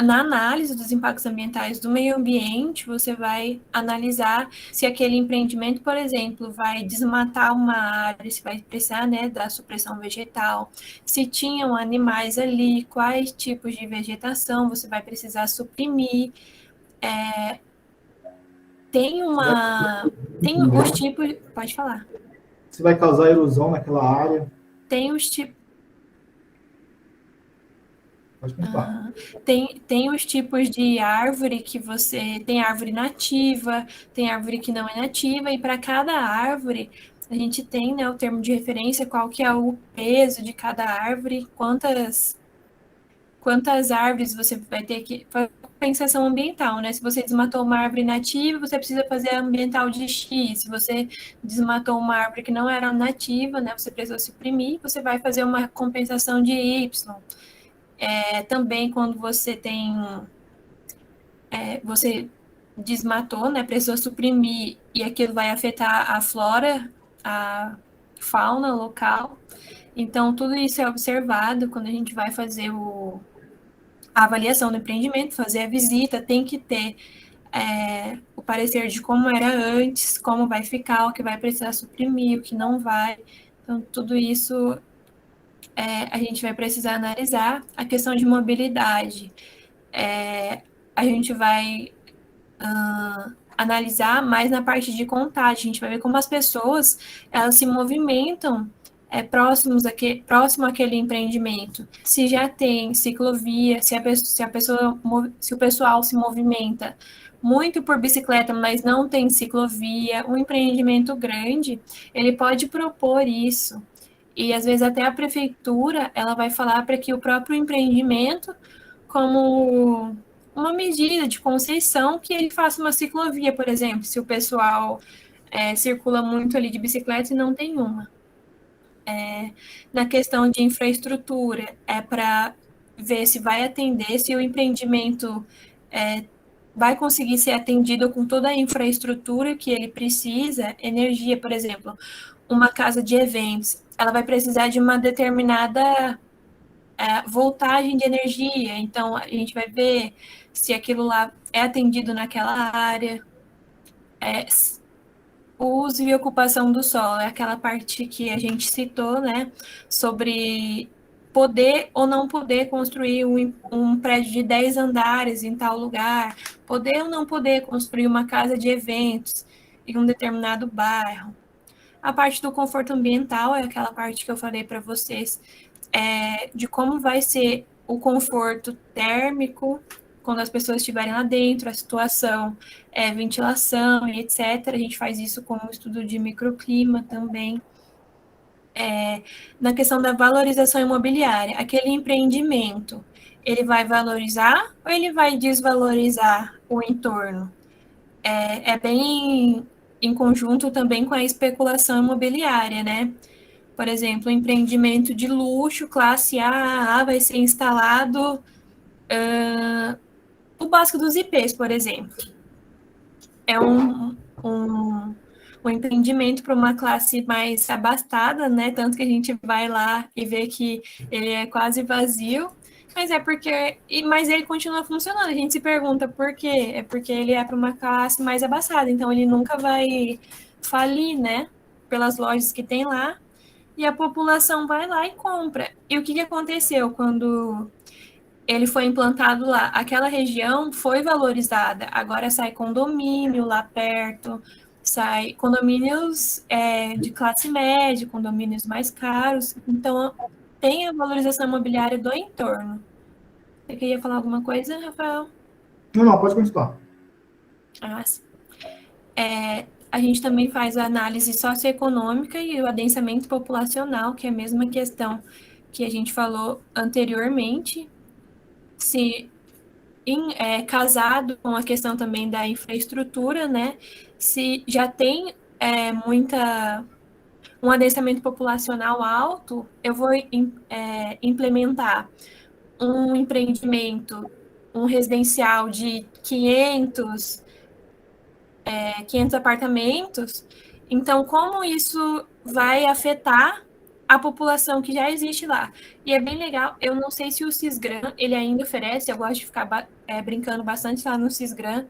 Na análise dos impactos ambientais do meio ambiente, você vai analisar se aquele empreendimento, por exemplo, vai desmatar uma área, se vai precisar, né, da supressão vegetal, se tinham animais ali, quais tipos de vegetação você vai precisar suprimir. Tem os tipos... Pode falar. Se vai causar erosão naquela área. Tem os tipos... Tem os tipos de árvore que você... Tem árvore nativa, tem árvore que não é nativa, e para cada árvore a gente tem, né, o termo de referência, qual que é o peso de cada árvore, quantas árvores você vai ter que fazer compensação ambiental, né? Se você desmatou uma árvore nativa, você precisa fazer ambiental de X. Se você desmatou uma árvore que não era nativa, né, você precisa suprimir, você vai fazer uma compensação de Y. Também quando você tem... você desmatou, né, precisou suprimir, e aquilo vai afetar a flora, a fauna local. Então, tudo isso é observado quando a gente vai fazer a avaliação do empreendimento, fazer a visita, tem que ter o parecer de como era antes, como vai ficar, o que vai precisar suprimir, o que não vai. Então, tudo isso a gente vai precisar analisar. A questão de mobilidade, a gente vai analisar mais na parte de contagem. A gente vai ver como as pessoas, elas se movimentam próximo àquele empreendimento, se já tem ciclovia, se o pessoal se movimenta muito por bicicleta, mas não tem ciclovia, um empreendimento grande, ele pode propor isso. E às vezes até a prefeitura, ela vai falar para que o próprio empreendimento, como uma medida de concessão, que ele faça uma ciclovia, por exemplo, se o pessoal circula muito ali de bicicleta e não tem uma. Na questão de infraestrutura, é para ver se vai atender, se o empreendimento vai conseguir ser atendido com toda a infraestrutura que ele precisa, energia, por exemplo, uma casa de eventos, ela vai precisar de uma determinada voltagem de energia, então a gente vai ver se aquilo lá é atendido naquela área. O uso e ocupação do solo é aquela parte que a gente citou, né, sobre poder ou não poder construir um prédio de 10 andares em tal lugar, poder ou não poder construir uma casa de eventos em um determinado bairro. A parte do conforto ambiental é aquela parte que eu falei para vocês, de como vai ser o conforto térmico quando as pessoas estiverem lá dentro, a situação, ventilação e etc. A gente faz isso com o estudo de microclima também. Na questão da valorização imobiliária, aquele empreendimento, ele vai valorizar ou ele vai desvalorizar o entorno? É bem em conjunto também com a especulação imobiliária, né? Por exemplo, um empreendimento de luxo, classe A, vai ser instalado o básico dos IPs, por exemplo. É um empreendimento para uma classe mais abastada, né? Tanto que a gente vai lá e vê que ele é quase vazio, mas ele continua funcionando. A gente se pergunta por quê? É porque ele é para uma classe mais abastada, então ele nunca vai falir, né? Pelas lojas que tem lá, e a população vai lá e compra. E o que aconteceu quando ele foi implantado lá? Aquela região foi valorizada, agora sai condomínio lá perto, sai condomínios de classe média, condomínios mais caros, então tem a valorização imobiliária do entorno. Você queria falar alguma coisa, Rafael? Não, pode continuar. Sim. A gente também faz a análise socioeconômica e o adensamento populacional, que é a mesma questão que a gente falou anteriormente, se casado com a questão também da infraestrutura, né? Se já tem um adensamento populacional alto, eu vou implementar um empreendimento, um residencial de 500 apartamentos. Então, como isso vai afetar a população que já existe lá? E é bem legal, eu não sei se o Cisgram, ele ainda oferece, eu gosto de ficar brincando bastante lá no Cisgram,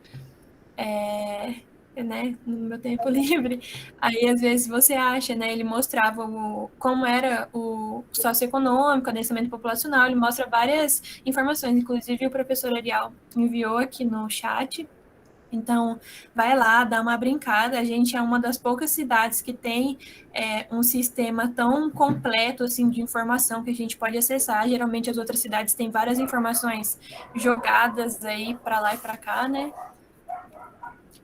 né, no meu tempo livre. Aí, às vezes, você acha, né, ele mostrava como era o socioeconômico, o adensamento populacional, ele mostra várias informações, inclusive o professor Ariel enviou aqui no chat. Então, vai lá, dá uma brincada. A gente é uma das poucas cidades que tem um sistema tão completo assim, de informação que a gente pode acessar. Geralmente, as outras cidades têm várias informações jogadas aí para lá e para cá, né?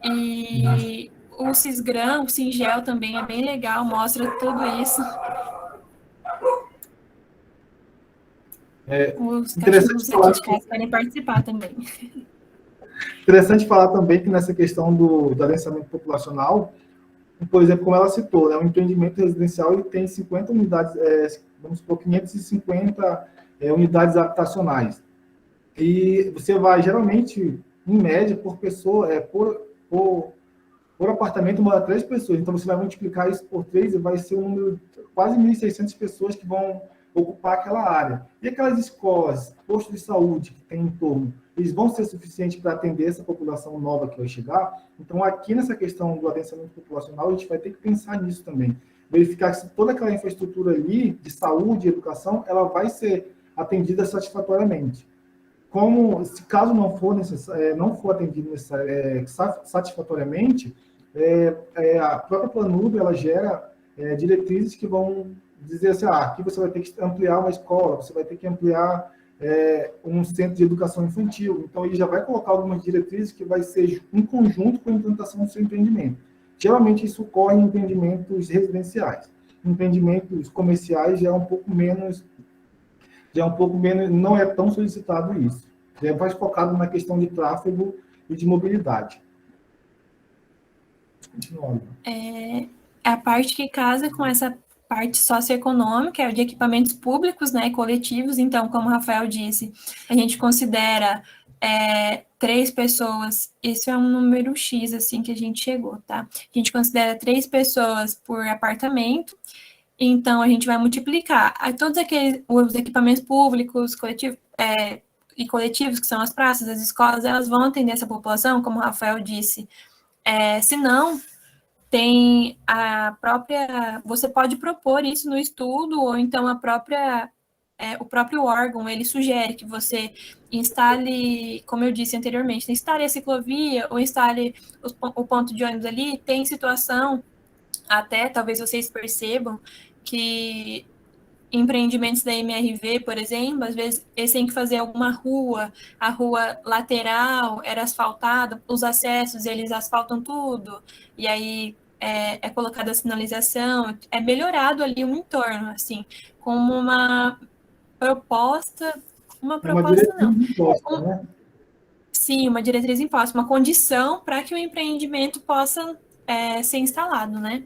E o Cisgram, o Singel também é bem legal, mostra tudo isso. Os cachorros aqui de casa querem participar também. Interessante falar também que nessa questão do adensamento populacional, por exemplo, como ela citou, né, o empreendimento residencial ele tem 50 unidades, vamos supor, 550 unidades habitacionais. E você vai, geralmente, em média, por pessoa, por apartamento, mora 3 pessoas. Então, você vai multiplicar isso por 3 e vai ser um número de quase 1.600 pessoas que vão ocupar aquela área. E aquelas escolas, postos de saúde que tem em torno, eles vão ser suficientes para atender essa população nova que vai chegar? Então, aqui nessa questão do adensamento populacional, a gente vai ter que pensar nisso também. Verificar se toda aquela infraestrutura ali, de saúde e educação, ela vai ser atendida satisfatoriamente. Se caso não for atendido satisfatoriamente, a própria Planub, ela gera diretrizes que vão dizer assim, aqui você vai ter que ampliar uma escola, você vai ter que ampliar um centro de educação infantil. Então, ele já vai colocar algumas diretrizes que vai ser um conjunto com a implantação do seu empreendimento. Geralmente, isso ocorre em empreendimentos residenciais. Empreendimentos comerciais já é um pouco menos, não é tão solicitado isso. Já é mais focado na questão de tráfego e de mobilidade. Continua. A parte que casa com essa parte socioeconômica é o de equipamentos públicos, né, coletivos. Então, como o Rafael disse, a gente considera 3 pessoas, isso é um número X, assim, que a gente chegou, tá? A gente considera 3 pessoas por apartamento, então a gente vai multiplicar todos os equipamentos públicos, coletivos, e coletivos, que são as praças, as escolas, elas vão atender essa população, como o Rafael disse. Se não, tem a própria... Você pode propor isso no estudo, ou então o próprio órgão, ele sugere que você instale, como eu disse anteriormente, instale a ciclovia, ou instale o ponto de ônibus ali. Tem situação, até, talvez vocês percebam, que empreendimentos da MRV, por exemplo, às vezes eles têm que fazer alguma rua, a rua lateral era asfaltada, os acessos, eles asfaltam tudo, e aí é colocada a sinalização, é melhorado ali o entorno, assim, como uma proposta não. Imposta, né? Sim, uma diretriz imposta, uma condição para que o empreendimento possa ser instalado, né?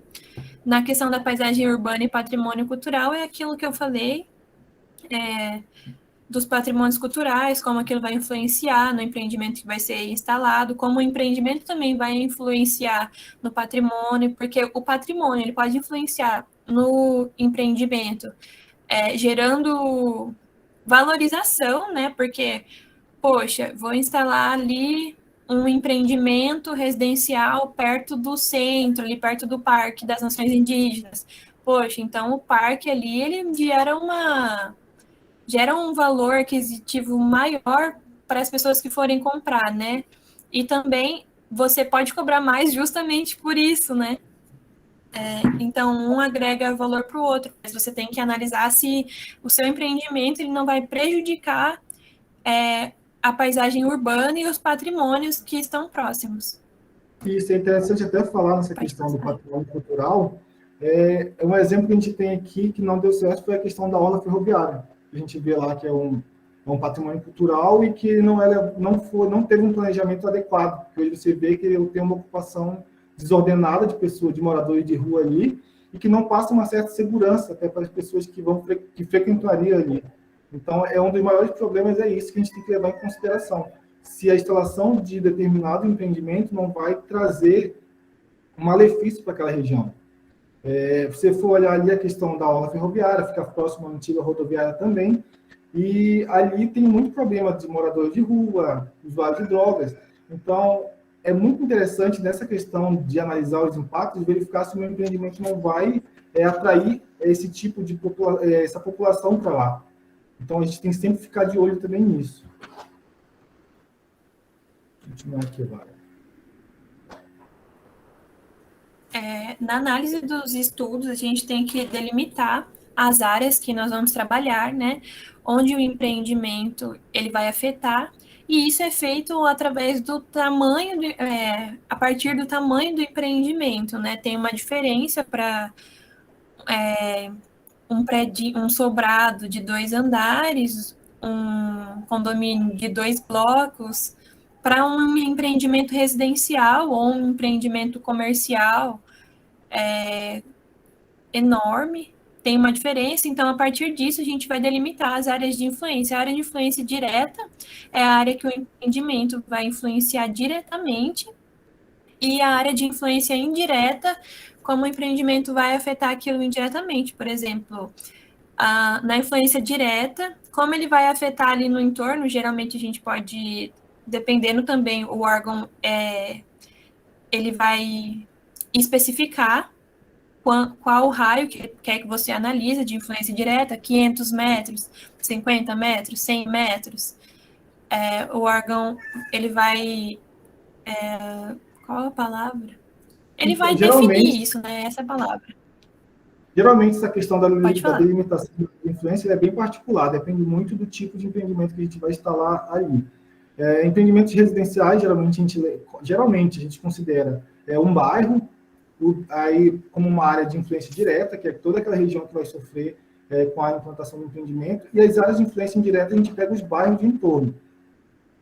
Na questão da paisagem urbana e patrimônio cultural, é aquilo que eu falei, dos patrimônios culturais, como aquilo vai influenciar no empreendimento que vai ser instalado, como o empreendimento também vai influenciar no patrimônio, porque o patrimônio ele pode influenciar no empreendimento, gerando valorização, né? Porque, poxa, vou instalar ali um empreendimento residencial perto do centro, ali perto do Parque das Nações Indígenas. Poxa, então o parque ali, ele gera um valor aquisitivo maior para as pessoas que forem comprar, né? E também você pode cobrar mais justamente por isso, né? Então, um agrega valor para o outro, mas você tem que analisar se o seu empreendimento ele não vai prejudicar a paisagem urbana e os patrimônios que estão próximos. Isso é interessante até falar nessa questão do patrimônio cultural. Um exemplo que a gente tem aqui que não deu certo foi a questão da orla ferroviária. A gente vê lá que é um patrimônio cultural e que não teve um planejamento adequado. Hoje você vê que ele tem uma ocupação desordenada de pessoas, de moradores de rua ali, e que não passa uma certa segurança até para as pessoas que frequentariam ali. Então, um dos maiores problemas é isso que a gente tem que levar em consideração. Se a instalação de determinado empreendimento não vai trazer um malefício para aquela região. Se você for olhar ali a questão da orla ferroviária, fica próximo à antiga rodoviária também, e ali tem muito problema de moradores de rua, usuários de drogas. Então, é muito interessante nessa questão de analisar os impactos, verificar se o meu empreendimento não vai atrair esse tipo de essa população para lá. Então, a gente tem que sempre ficar de olho também nisso. Vou continuar aqui agora. Na análise dos estudos, a gente tem que delimitar as áreas que nós vamos trabalhar, né? Onde o empreendimento ele vai afetar, e isso é feito através do tamanho, a partir do tamanho do empreendimento, né? Tem uma diferença para um prédio, um sobrado de 2 andares, um condomínio de 2 blocos, para um empreendimento residencial ou um empreendimento comercial enorme, tem uma diferença. Então, a partir disso, a gente vai delimitar as áreas de influência. A área de influência direta é a área que o empreendimento vai influenciar diretamente, e a área de influência indireta, como o empreendimento vai afetar aquilo indiretamente. Por exemplo, na influência direta, como ele vai afetar ali no entorno, geralmente a gente pode, dependendo também, o órgão, ele vai especificar qual o raio que quer que você analise de influência direta, 500 metros, 50 metros, 100 metros. O órgão, ele vai... qual a palavra? Ele vai definir isso, né? Essa é a palavra. Geralmente, essa questão da Pode falar. delimitação de influência é bem particular, depende muito do tipo de empreendimento que a gente vai instalar ali. Empreendimentos residenciais, geralmente a gente considera um bairro, aí como uma área de influência direta, que é toda aquela região que vai sofrer com a implantação do empreendimento, e as áreas de influência indireta a gente pega os bairros de entorno.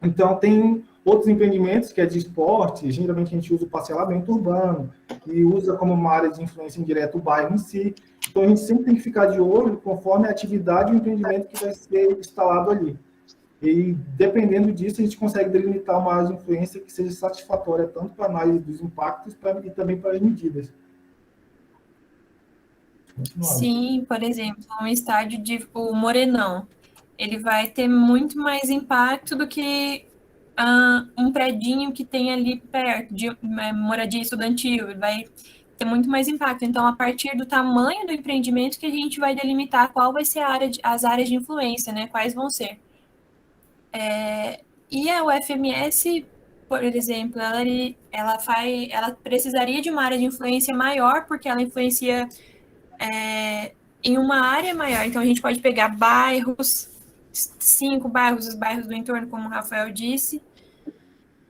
Então, tem outros empreendimentos que é de esporte, geralmente a gente usa o parcelamento urbano, e usa como uma área de influência indireta o bairro em si. Então, a gente sempre tem que ficar de olho conforme a atividade e o empreendimento que vai ser instalado ali. E, dependendo disso, a gente consegue delimitar uma área de influência que seja satisfatória tanto para a análise dos impactos e também para as medidas. Sim, por exemplo, um estádio de o Morenão, ele vai ter muito mais impacto do que um predinho que tem ali perto, de moradia estudantil, ele vai ter muito mais impacto. Então, a partir do tamanho do empreendimento que a gente vai delimitar qual vai ser as áreas de influência, né? Quais vão ser. E a UFMS, por exemplo, ela precisaria de uma área de influência maior, porque ela influencia em uma área maior. Então, a gente pode pegar bairros, 5 bairros, os bairros do entorno, como o Rafael disse.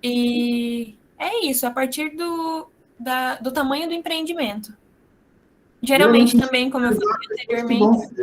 E é isso, a partir do tamanho do empreendimento. Geralmente também, como eu falei anteriormente...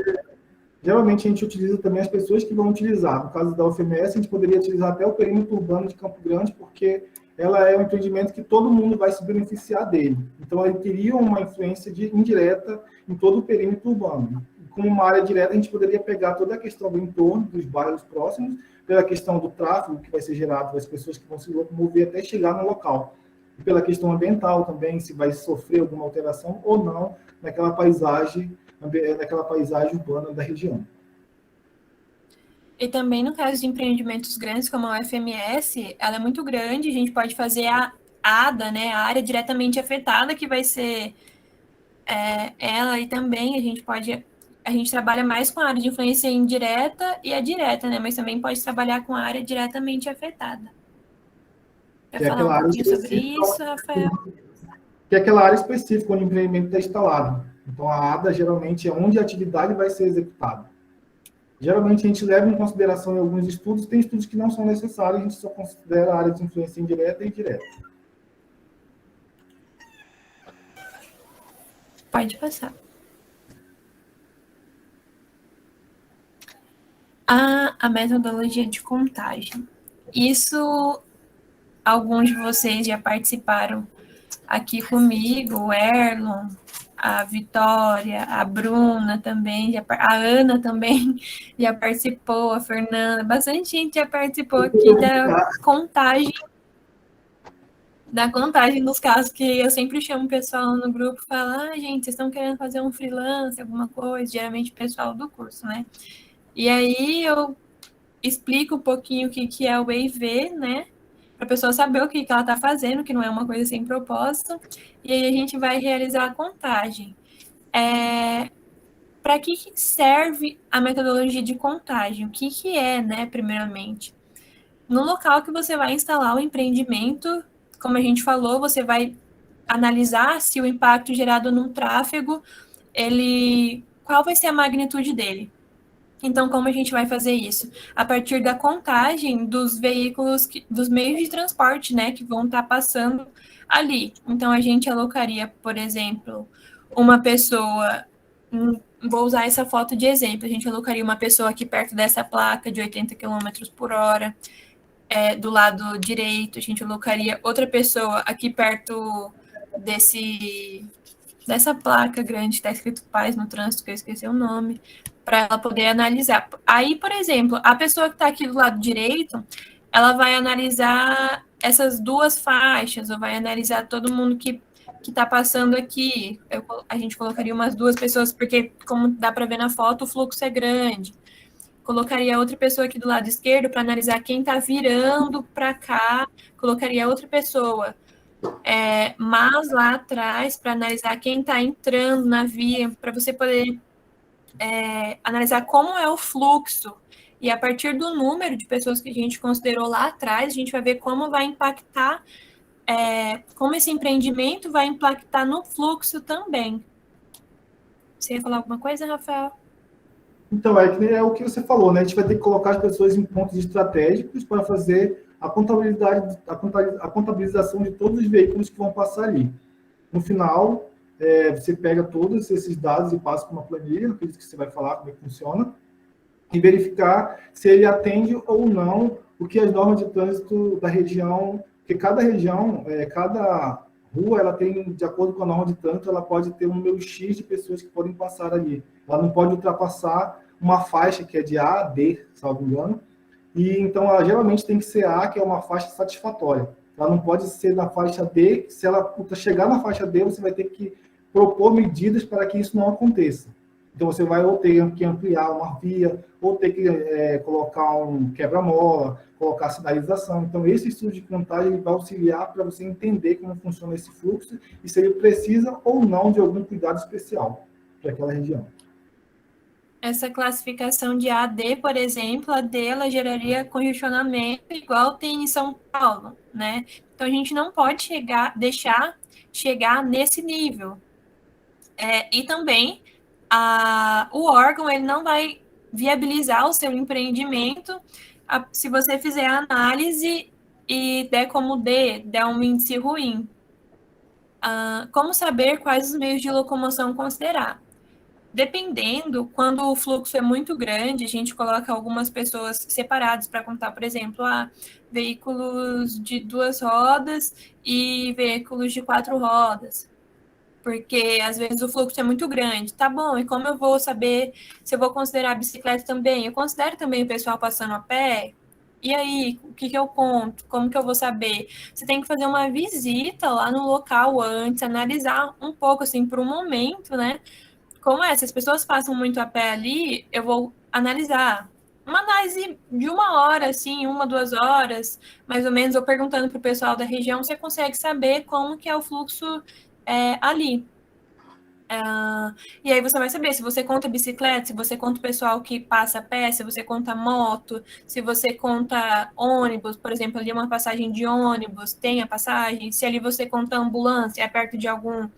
Geralmente a gente utiliza também as pessoas que vão utilizar. No caso da UFMS, a gente poderia utilizar até o perímetro urbano de Campo Grande, porque ela é um empreendimento que todo mundo vai se beneficiar dele. Então, ele teria uma influência indireta em todo o perímetro urbano. Como uma área direta, a gente poderia pegar toda a questão do entorno, dos bairros próximos, pela questão do tráfego que vai ser gerado das pessoas que vão se locomover até chegar no local. E pela questão ambiental também, se vai sofrer alguma alteração ou não naquela paisagem urbana da região. E também no caso de empreendimentos grandes, como a UFMS, ela é muito grande, a gente pode fazer a ADA, né, a área diretamente afetada, que vai ser ela, e também a gente trabalha mais com a área de influência indireta e a direta, né, mas também pode trabalhar com a área diretamente afetada. Quer falar um pouquinho sobre isso, Rafael? Que é aquela área específica onde o empreendimento está instalado. Então, a ADA geralmente é onde a atividade vai ser executada. Geralmente, a gente leva em consideração em alguns estudos, tem estudos que não são necessários, a gente só considera a área de influência indireta e direta. Pode passar. A metodologia de contagem. Isso, alguns de vocês já participaram aqui comigo, o Erlon, a Vitória, a Bruna também, a Ana também já participou, a Fernanda, bastante gente já participou aqui da contagem dos casos, que eu sempre chamo o pessoal no grupo e falo, gente, vocês estão querendo fazer um freelance, alguma coisa, geralmente o pessoal do curso, né? E aí eu explico um pouquinho o que é o EIV, né? Para a pessoa saber o que ela está fazendo, que não é uma coisa sem propósito, e aí a gente vai realizar a contagem. Para que serve a metodologia de contagem? O que é, né, primeiramente? No local que você vai instalar o empreendimento, como a gente falou, você vai analisar se o impacto gerado no tráfego, qual vai ser a magnitude dele. Então, como a gente vai fazer isso? A partir da contagem dos veículos, dos meios de transporte, né, que vão estar passando ali. Então, a gente alocaria, por exemplo, uma pessoa, vou usar essa foto de exemplo, a gente alocaria uma pessoa aqui perto dessa placa de 80 km por hora, do lado direito, a gente alocaria outra pessoa aqui perto dessa placa grande, está escrito Paz no Trânsito, que eu esqueci o nome, para ela poder analisar. Aí, por exemplo, a pessoa que está aqui do lado direito, ela vai analisar essas duas faixas, ou vai analisar todo mundo que está passando aqui. A gente colocaria umas 2 pessoas, porque, como dá para ver na foto, o fluxo é grande. Colocaria outra pessoa aqui do lado esquerdo para analisar quem está virando para cá. Colocaria outra pessoa mas lá atrás para analisar quem está entrando na via, para você poder analisar como é o fluxo. E a partir do número de pessoas que a gente considerou lá atrás, a gente vai ver como vai impactar, como esse empreendimento vai impactar no fluxo também. Você ia falar alguma coisa, Rafael? Então, é o que você falou, né? A gente vai ter que colocar as pessoas em pontos estratégicos para fazer a contabilidade, a contabilização de todos os veículos que vão passar ali. No final, você pega todos esses dados e passa para uma planilha, acredito que você vai falar como é que funciona, e verificar se ele atende ou não o que as normas de trânsito da região, porque cada região, cada rua, ela tem, de acordo com a norma de trânsito, ela pode ter um número X de pessoas que podem passar ali. Ela não pode ultrapassar uma faixa que é de A a D, salvo engano, e então ela geralmente tem que ser A, que é uma faixa satisfatória. Ela não pode ser na faixa D, se ela chegar na faixa D, você vai ter que propor medidas para que isso não aconteça. Então, você vai ou ter que ampliar uma via, ou ter que colocar um quebra-mola, colocar sinalização. Então, esse estudo de contagem vai auxiliar para você entender como funciona esse fluxo e se ele precisa ou não de algum cuidado especial para aquela região. Essa classificação de AD, por exemplo, a D ela geraria congestionamento igual tem em São Paulo, né? Então, a gente não pode deixar chegar nesse nível. E também, o órgão ele não vai viabilizar o seu empreendimento se você fizer a análise e der como der um índice ruim. Como saber quais os meios de locomoção considerar? Dependendo, quando o fluxo é muito grande, a gente coloca algumas pessoas separadas para contar, por exemplo, veículos de 2 rodas e veículos de 4 rodas. Porque às vezes o fluxo é muito grande. Tá bom, e como eu vou saber se eu vou considerar a bicicleta também? Eu considero também o pessoal passando a pé? E aí, o que eu conto? Como que eu vou saber? Você tem que fazer uma visita lá no local antes, analisar um pouco, assim, por um momento, né? Como se as pessoas passam muito a pé ali, eu vou analisar. Uma análise de 1 hora, assim, 1, 2 horas, mais ou menos, ou perguntando para o pessoal da região, você consegue saber como que é o fluxo ali. E aí você vai saber se você conta bicicleta, se você conta o pessoal que passa a pé, se você conta moto, se você conta ônibus, por exemplo, ali uma passagem de ônibus, tem a passagem, se ali você conta ambulância, é perto de algum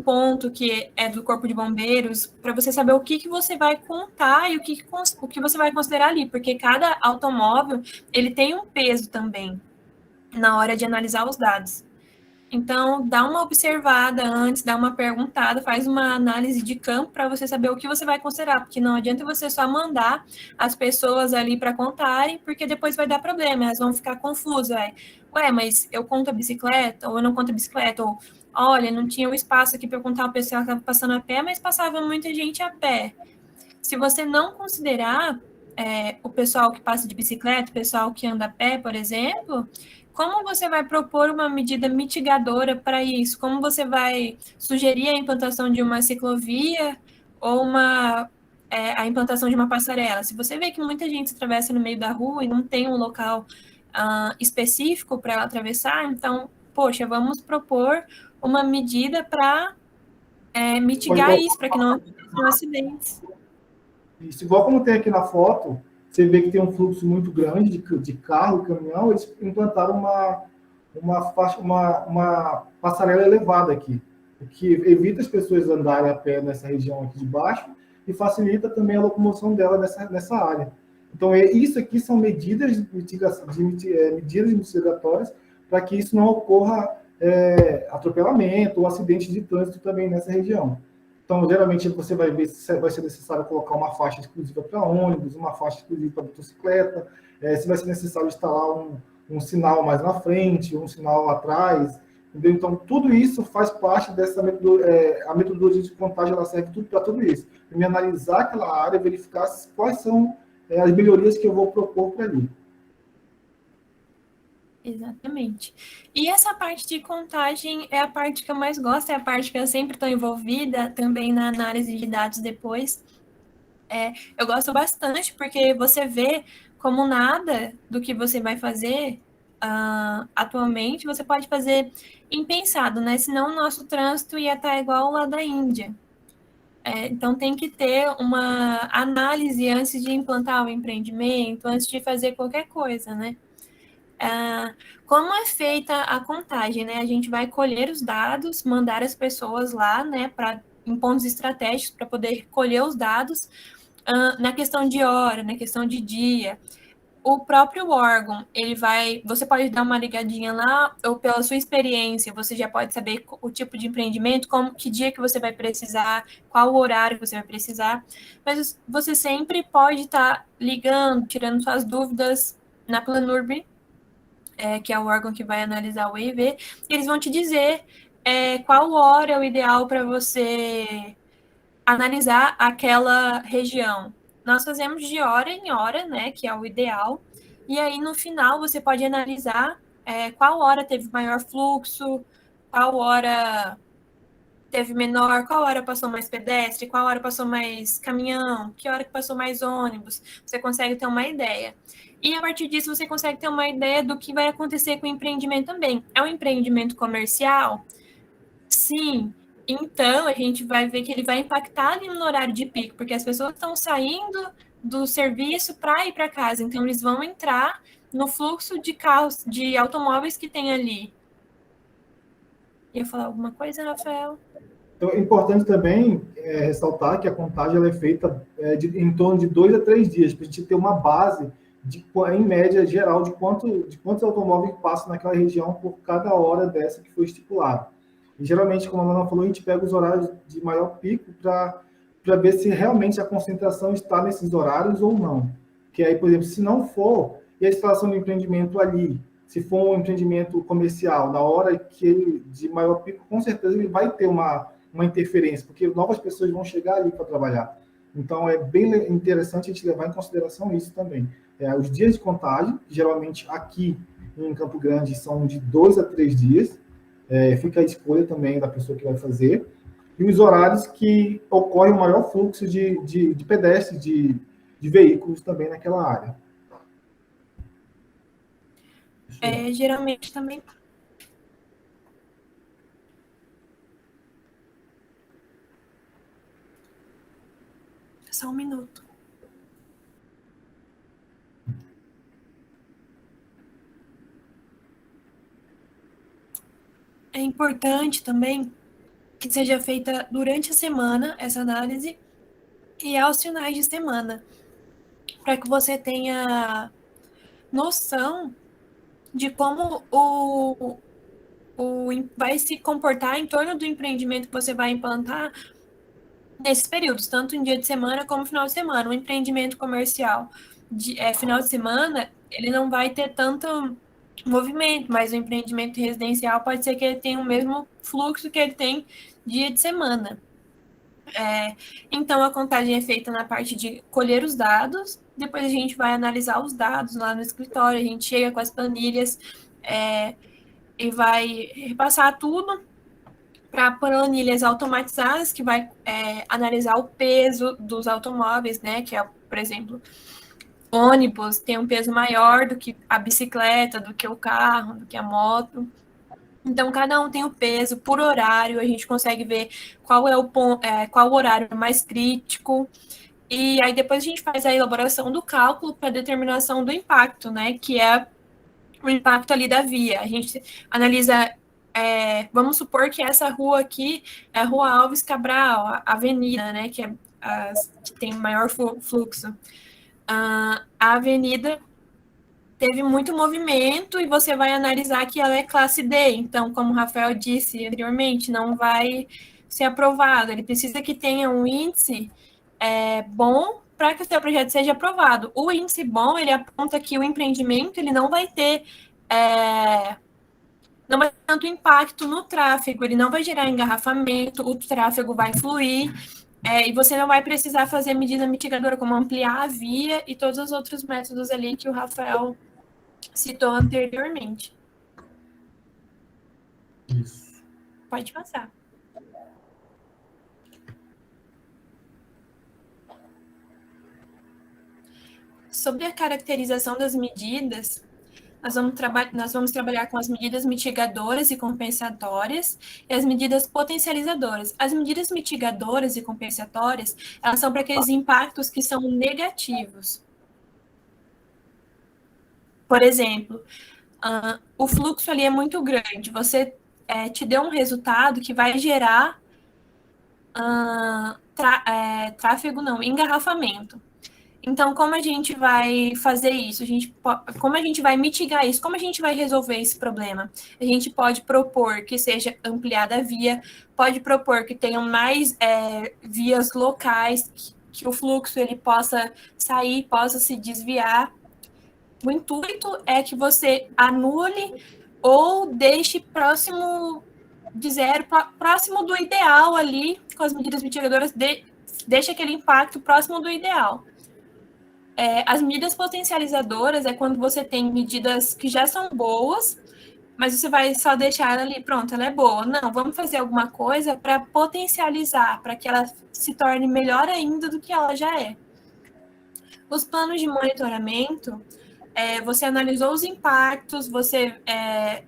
ponto que é do Corpo de Bombeiros, para você saber o que você vai contar e o que você vai considerar ali, porque cada automóvel, ele tem um peso também na hora de analisar os dados. Então, dá uma observada antes, dá uma perguntada, faz uma análise de campo para você saber o que você vai considerar, porque não adianta você só mandar as pessoas ali para contarem, porque depois vai dar problema, elas vão ficar confusas. Ué, mas eu conto a bicicleta, ou eu não conto a bicicleta, ou olha, não tinha um espaço aqui para eu contar o pessoal que estava passando a pé, mas passava muita gente a pé. Se você não considerar o pessoal que passa de bicicleta, o pessoal que anda a pé, por exemplo, como você vai propor uma medida mitigadora para isso? Como você vai sugerir a implantação de uma ciclovia ou a implantação de uma passarela? Se você vê que muita gente se atravessa no meio da rua e não tem um local específico para ela atravessar, então, poxa, vamos propor uma medida para mitigar isso, para que não aconteçam acidentes. Isso, igual como tem aqui na foto, você vê que tem um fluxo muito grande de carro, caminhão, eles implantaram uma passarela elevada aqui, o que evita as pessoas andarem a pé nessa região aqui de baixo e facilita também a locomoção dela nessa área. Então, isso aqui são medidas medidas mitigatórias para que isso não ocorra atropelamento ou acidente de trânsito também nessa região. Então, geralmente, você vai ver se vai ser necessário colocar uma faixa exclusiva para ônibus, uma faixa exclusiva para motocicleta, se vai ser necessário instalar um sinal mais na frente, um sinal atrás, entendeu? Então, tudo isso faz parte dessa a metodologia de contagem, ela serve para tudo isso. Me analisar aquela área, verificar quais são as melhorias que eu vou propor para ali. Exatamente. E essa parte de contagem é a parte que eu mais gosto, é a parte que eu sempre estou envolvida também na análise de dados depois. Eu gosto bastante porque você vê como nada do que você vai fazer atualmente você pode fazer impensado, né? Senão o nosso trânsito ia estar igual lá da Índia. Então tem que ter uma análise antes de implantar o empreendimento, antes de fazer qualquer coisa, né? Como é feita a contagem, né? A gente vai colher os dados, mandar as pessoas lá, né, em pontos estratégicos para poder colher os dados na questão de hora, na questão de dia. O próprio órgão, você pode dar uma ligadinha lá, ou pela sua experiência, você já pode saber o tipo de empreendimento, que dia que você vai precisar, qual horário você vai precisar, mas você sempre pode estar ligando, tirando suas dúvidas na Planurb, que é o órgão que vai analisar o EIV, e eles vão te dizer qual hora é o ideal para você analisar aquela região. Nós fazemos de hora em hora, né, que é o ideal, e aí no final você pode analisar qual hora teve maior fluxo, qual hora teve menor, qual hora passou mais pedestre, qual hora passou mais caminhão, que hora que passou mais ônibus, você consegue ter uma ideia. E a partir disso você consegue ter uma ideia do que vai acontecer com o empreendimento também. É um empreendimento comercial? Sim. Então, a gente vai ver que ele vai impactar ali no horário de pico, porque as pessoas estão saindo do serviço para ir para casa. Então, eles vão entrar no fluxo de carros, de automóveis que tem ali. Ia falar alguma coisa, Rafael? Então, é importante também ressaltar que a contagem ela é feita em torno de 2 a 3 dias, para a gente ter uma base, em média geral, de quantos automóveis passam naquela região por cada hora dessa que foi estipulada. E, geralmente, como a Ana falou, a gente pega os horários de maior pico para ver se realmente a concentração está nesses horários ou não. Que aí, por exemplo, se não for, e a instalação do empreendimento ali, se for um empreendimento comercial, na hora que ele de maior pico, com certeza ele vai ter uma interferência, porque novas pessoas vão chegar ali para trabalhar. Então, é bem interessante a gente levar em consideração isso também. Os dias de contagem, que geralmente aqui em Campo Grande são de 2 a 3 dias, fica a escolha também da pessoa que vai fazer, e os horários que ocorre o maior fluxo de pedestres, de veículos também naquela área. Geralmente também. Só um minuto. É importante também que seja feita durante a semana essa análise e aos finais de semana, para que você tenha noção de como vai se comportar em torno do empreendimento que você vai implantar nesses períodos, tanto em dia de semana como final de semana. Um empreendimento comercial final de semana, ele não vai ter tanto movimento, mas o empreendimento residencial pode ser que ele tenha o mesmo fluxo que ele tem dia de semana. Então, a contagem é feita na parte de colher os dados, depois a gente vai analisar os dados lá no escritório, a gente chega com as planilhas e vai repassar tudo para planilhas automatizadas, que vai analisar o peso dos automóveis, né, que é, por exemplo, ônibus tem um peso maior do que a bicicleta, do que o carro, do que a moto. Então, cada um tem o peso por horário, a gente consegue ver qual é qual o horário mais crítico, e aí depois a gente faz a elaboração do cálculo para determinação do impacto, né, que é o impacto ali da via. A gente analisa, vamos supor que essa rua aqui é a Rua Alves Cabral, a avenida, né, que tem maior fluxo. A avenida teve muito movimento e você vai analisar que ela é classe D. Então, como o Rafael disse anteriormente, não vai ser aprovado. Ele precisa que tenha um índice bom para que o seu projeto seja aprovado. O índice bom, ele aponta que o empreendimento ele não vai ter tanto impacto no tráfego, ele não vai gerar engarrafamento, o tráfego vai fluir, e você não vai precisar fazer medida mitigadora, como ampliar a via e todos os outros métodos ali que o Rafael citou anteriormente. Isso. Pode passar. Sobre a caracterização das medidas, nós vamos trabalhar com as medidas mitigadoras e compensatórias e as medidas potencializadoras. As medidas mitigadoras e compensatórias, elas são para aqueles impactos que são negativos. Por exemplo, o fluxo ali é muito grande. Você te deu um resultado que vai gerar tráfego, não, engarrafamento. Então, como a gente vai fazer isso? Como a gente vai mitigar isso? Como a gente vai resolver esse problema? A gente pode propor que seja ampliada a via, pode propor que tenham mais vias locais, que o fluxo ele possa sair, possa se desviar. O intuito é que você anule ou deixe próximo de zero, próximo do ideal ali, com as medidas mitigadoras, deixe aquele impacto próximo do ideal. As medidas potencializadoras é quando você tem medidas que já são boas, mas você vai só deixar ela ali, pronto, ela é boa. Não, vamos fazer alguma coisa para potencializar, para que ela se torne melhor ainda do que ela já é. Os planos de monitoramento, você analisou os impactos, você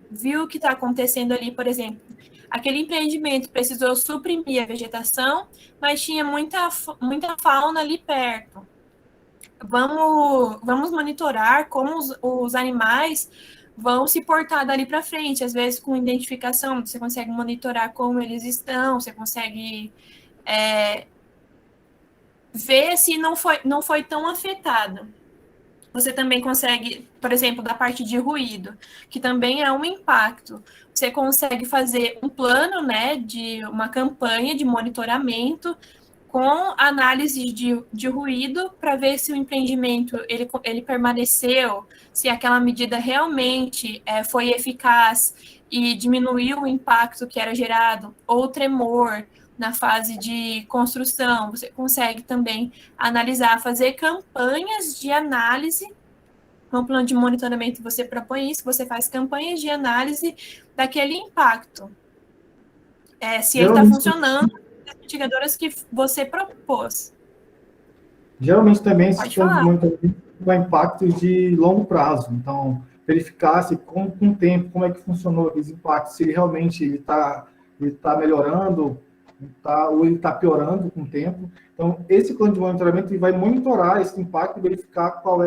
viu o que está acontecendo ali, por exemplo, aquele empreendimento precisou suprimir a vegetação, mas tinha muita fauna ali perto. Vamos monitorar como os animais vão se portar dali para frente, às vezes com identificação, você consegue monitorar como eles estão, você consegue ver se não foi tão afetado. Você também consegue, por exemplo, da parte de ruído, que também é um impacto. Você consegue fazer um plano, né, de uma campanha de monitoramento com análise de ruído para ver se o empreendimento ele permaneceu, se aquela medida realmente foi eficaz e diminuiu o impacto que era gerado, ou tremor na fase de construção. Você consegue também analisar, fazer campanhas de análise. No plano de monitoramento você propõe isso, você faz campanhas de análise daquele impacto. Se ele está funcionando, as mitigadoras que você propôs. Geralmente também esses planos de monitoramento têm impactos de longo prazo. Então, verificar se com o tempo, como é que funcionou aqueles impactos, se ele realmente está melhorando, ou ele está piorando com o tempo. Então, esse plano de monitoramento ele vai monitorar esse impacto e verificar qual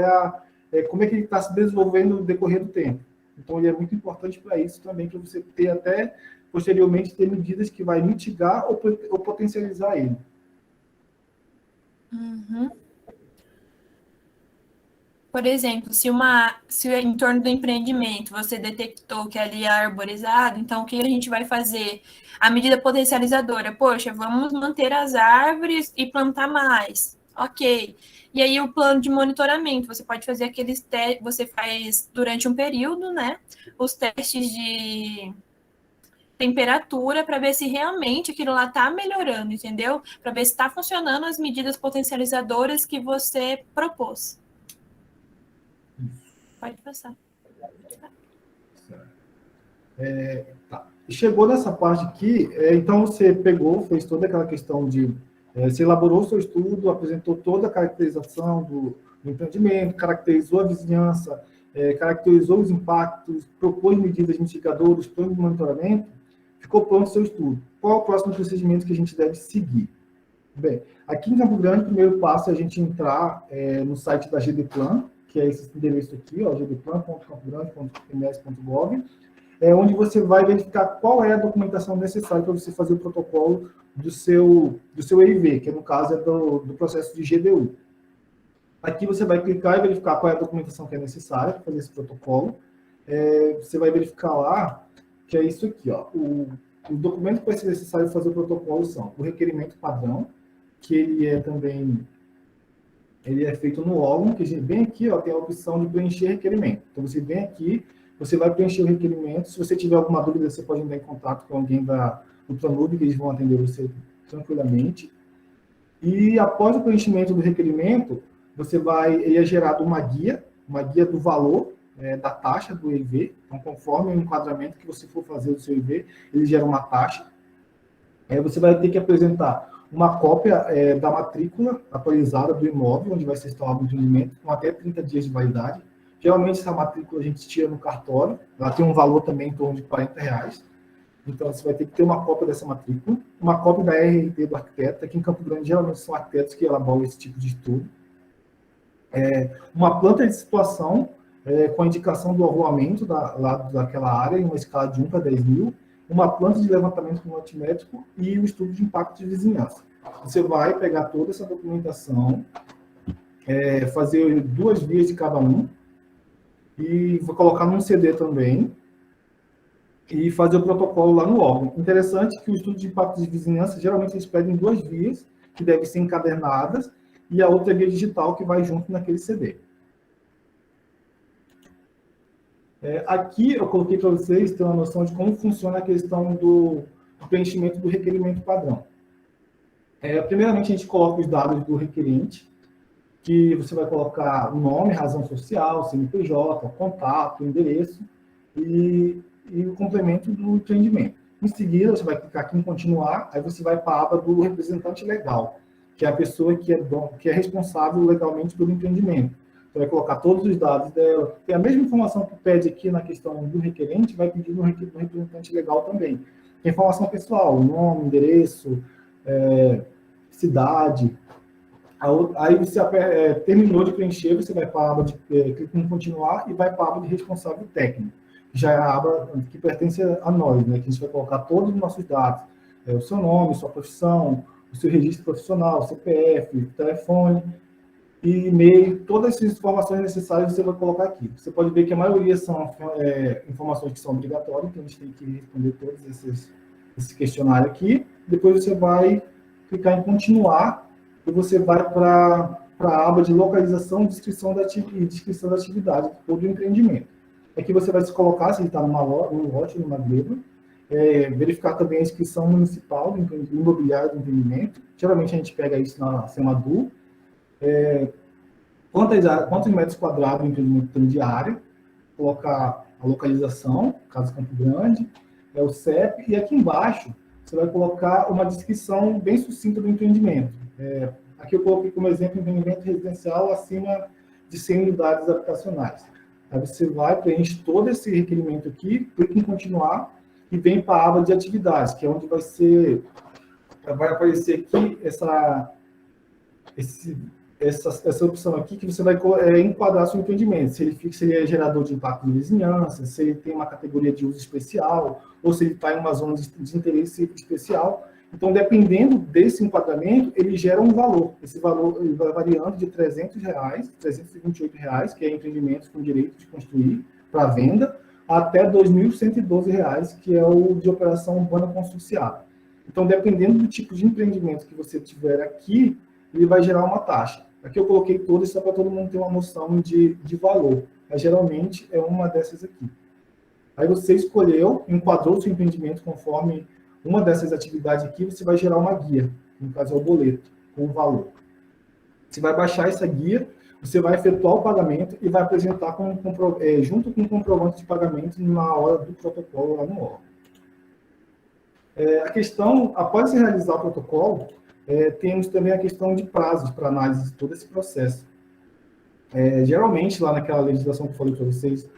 como é que ele está se desenvolvendo no decorrer do tempo. Então, ele é muito importante para isso também, para você ter até, posteriormente, ter medidas que vai mitigar ou potencializar ele. Uhum. Por exemplo, se em torno do empreendimento você detectou que ali é arborizado, então o que a gente vai fazer? A medida potencializadora, poxa, vamos manter as árvores e plantar mais. Ok. E aí o plano de monitoramento, você pode fazer aqueles testes, você faz durante um período, né? Os testes de temperatura para ver se realmente aquilo lá está melhorando, entendeu? Para ver se está funcionando as medidas potencializadoras que você propôs. Pode passar. Tá. Chegou nessa parte aqui, então você fez toda aquela questão de... você elaborou o seu estudo, apresentou toda a caracterização do empreendimento, caracterizou a vizinhança, caracterizou os impactos, propôs medidas mitigadoras, plano de monitoramento, ficou pronto o seu estudo. Qual é o próximo procedimento que a gente deve seguir? Bem, aqui em Campo Grande, o primeiro passo é a gente entrar no site da GDPlan, que é esse endereço aqui, gdplan.campogrande.ms.gov, onde você vai verificar qual é a documentação necessária para você fazer o protocolo do seu EIV, que no caso é do processo de GDU. Aqui você vai clicar e verificar qual é a documentação que é necessária para fazer esse protocolo. Você vai verificar lá que é isso aqui, ó. O documento que vai ser necessário para fazer o protocolo são o requerimento padrão, que ele é feito no órgão, que vem aqui, ó, tem a opção de preencher requerimento. Então, você vem aqui, você vai preencher o requerimento. Se você tiver alguma dúvida, você pode entrar em contato com alguém do Planub, que eles vão atender você tranquilamente. E após o preenchimento do requerimento, ele é gerado uma guia do valor da taxa do EIV. Então, conforme o enquadramento que você for fazer do seu EIV, ele gera uma taxa. Você vai ter que apresentar uma cópia da matrícula atualizada do imóvel, onde vai ser instalado o empreendimento, com até 30 dias de validade. Geralmente, essa matrícula a gente tira no cartório, ela tem um valor também em torno de R$40. Então, você vai ter que ter uma cópia dessa matrícula, uma cópia da RRT do arquiteto. Aqui em Campo Grande, geralmente são arquitetos que elaboram esse tipo de estudo. Uma planta de situação, com a indicação do arruamento lá daquela área, em uma escala de 1 para 10 mil, uma planta de levantamento climático e o estudo de impacto de vizinhança. Você vai pegar toda essa documentação, fazer 2 vias de cada um, e vou colocar num CD também, e fazer o protocolo lá no órgão. Interessante que o estudo de impacto de vizinhança, geralmente eles pedem 2 vias, que devem ser encadernadas, e a outra guia digital que vai junto naquele CD. Aqui eu coloquei para vocês ter uma noção de como funciona a questão do preenchimento do requerimento padrão. Primeiramente, a gente coloca os dados do requerente, que você vai colocar o nome, razão social, CNPJ, contato, endereço e o complemento do empreendimento. Em seguida, você vai clicar aqui em continuar, aí você vai para a aba do representante legal, que é a pessoa que é responsável legalmente pelo empreendimento. Você vai colocar todos os dados dela. Tem a mesma informação que pede aqui na questão do requerente, vai pedir no representante legal também. Tem informação pessoal, nome, endereço, cidade. Aí você terminou de preencher, você vai para a aba de clica em continuar e vai para a aba de responsável técnico, que já é a aba que pertence a nós, né? Que a gente vai colocar todos os nossos dados, o seu nome, sua profissão, o seu registro profissional, CPF, telefone e e-mail, todas essas informações necessárias você vai colocar aqui. Você pode ver que a maioria são informações que são obrigatórias, então a gente tem que responder todos esse questionário aqui. Depois você vai clicar em continuar e você vai para a aba de localização e descrição da atividade ou do empreendimento. Aqui você vai se colocar se ele está num lote, numa gleba, verificar também a inscrição municipal do imobiliário do empreendimento. Geralmente a gente pega isso na SEMADU. Quantos metros quadrados o empreendimento tem de área, colocar a localização, caso Campo Grande, o CEP, e aqui embaixo você vai colocar uma descrição bem sucinta do empreendimento. Aqui eu coloquei como exemplo empreendimento residencial acima de 100 unidades habitacionais. Aí você vai, preenche todo esse requerimento aqui, clica em continuar e vem para a aba de atividades, que é onde vai aparecer aqui essa opção aqui, que você vai enquadrar seu empreendimento, se ele é gerador de impacto de vizinhança, se ele tem uma categoria de uso especial, ou se ele está em uma zona de interesse especial. Então, dependendo desse enquadramento, ele gera um valor. Esse valor ele vai variando de R$300, R$328, que é empreendimentos com direito de construir para venda, até R$2.112, que é o de operação urbana consorciada. Então, dependendo do tipo de empreendimento que você tiver aqui, ele vai gerar uma taxa. Aqui eu coloquei todas só para todo mundo ter uma noção de valor. Mas, geralmente, é uma dessas aqui. Aí você escolheu, enquadrou seu empreendimento conforme uma dessas atividades aqui, você vai gerar uma guia, no caso é o boleto, com o valor. Você vai baixar essa guia, você vai efetuar o pagamento e vai apresentar junto com o comprovante de pagamento na hora do protocolo lá no órgão. A questão, após se realizar o protocolo, temos também a questão de prazos para análise de todo esse processo. Geralmente, lá naquela legislação que eu falei para vocês,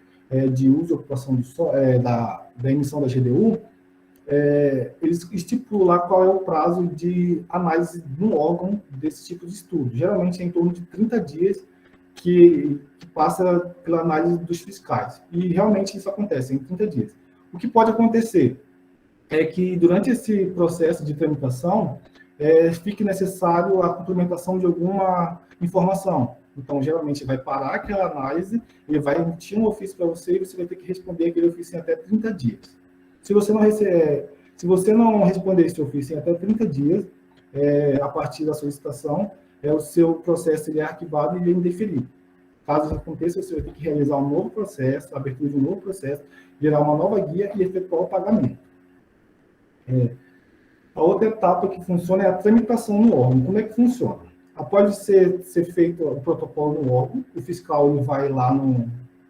de uso e ocupação do solo, da emissão da GDU, eles estipulam lá qual é o prazo de análise no órgão desse tipo de estudo. Geralmente é em torno de 30 dias que passa pela análise dos fiscais. E realmente isso acontece em 30 dias. O que pode acontecer é que durante esse processo de tramitação, fique necessário a complementação de alguma informação. Então, geralmente, vai parar aquela análise, ele vai emitir um ofício para você e você vai ter que responder aquele ofício em até 30 dias. Se você não responder esse ofício em até 30 dias, a partir da solicitação, o seu processo ele é arquivado e ele é indeferido. Caso isso aconteça, você vai ter que realizar um novo processo, abertura de um novo processo, gerar uma nova guia e efetuar o pagamento. A outra etapa que funciona é a tramitação no órgão. Como é que funciona? Após ser feito o protocolo no órgão, o fiscal ele vai lá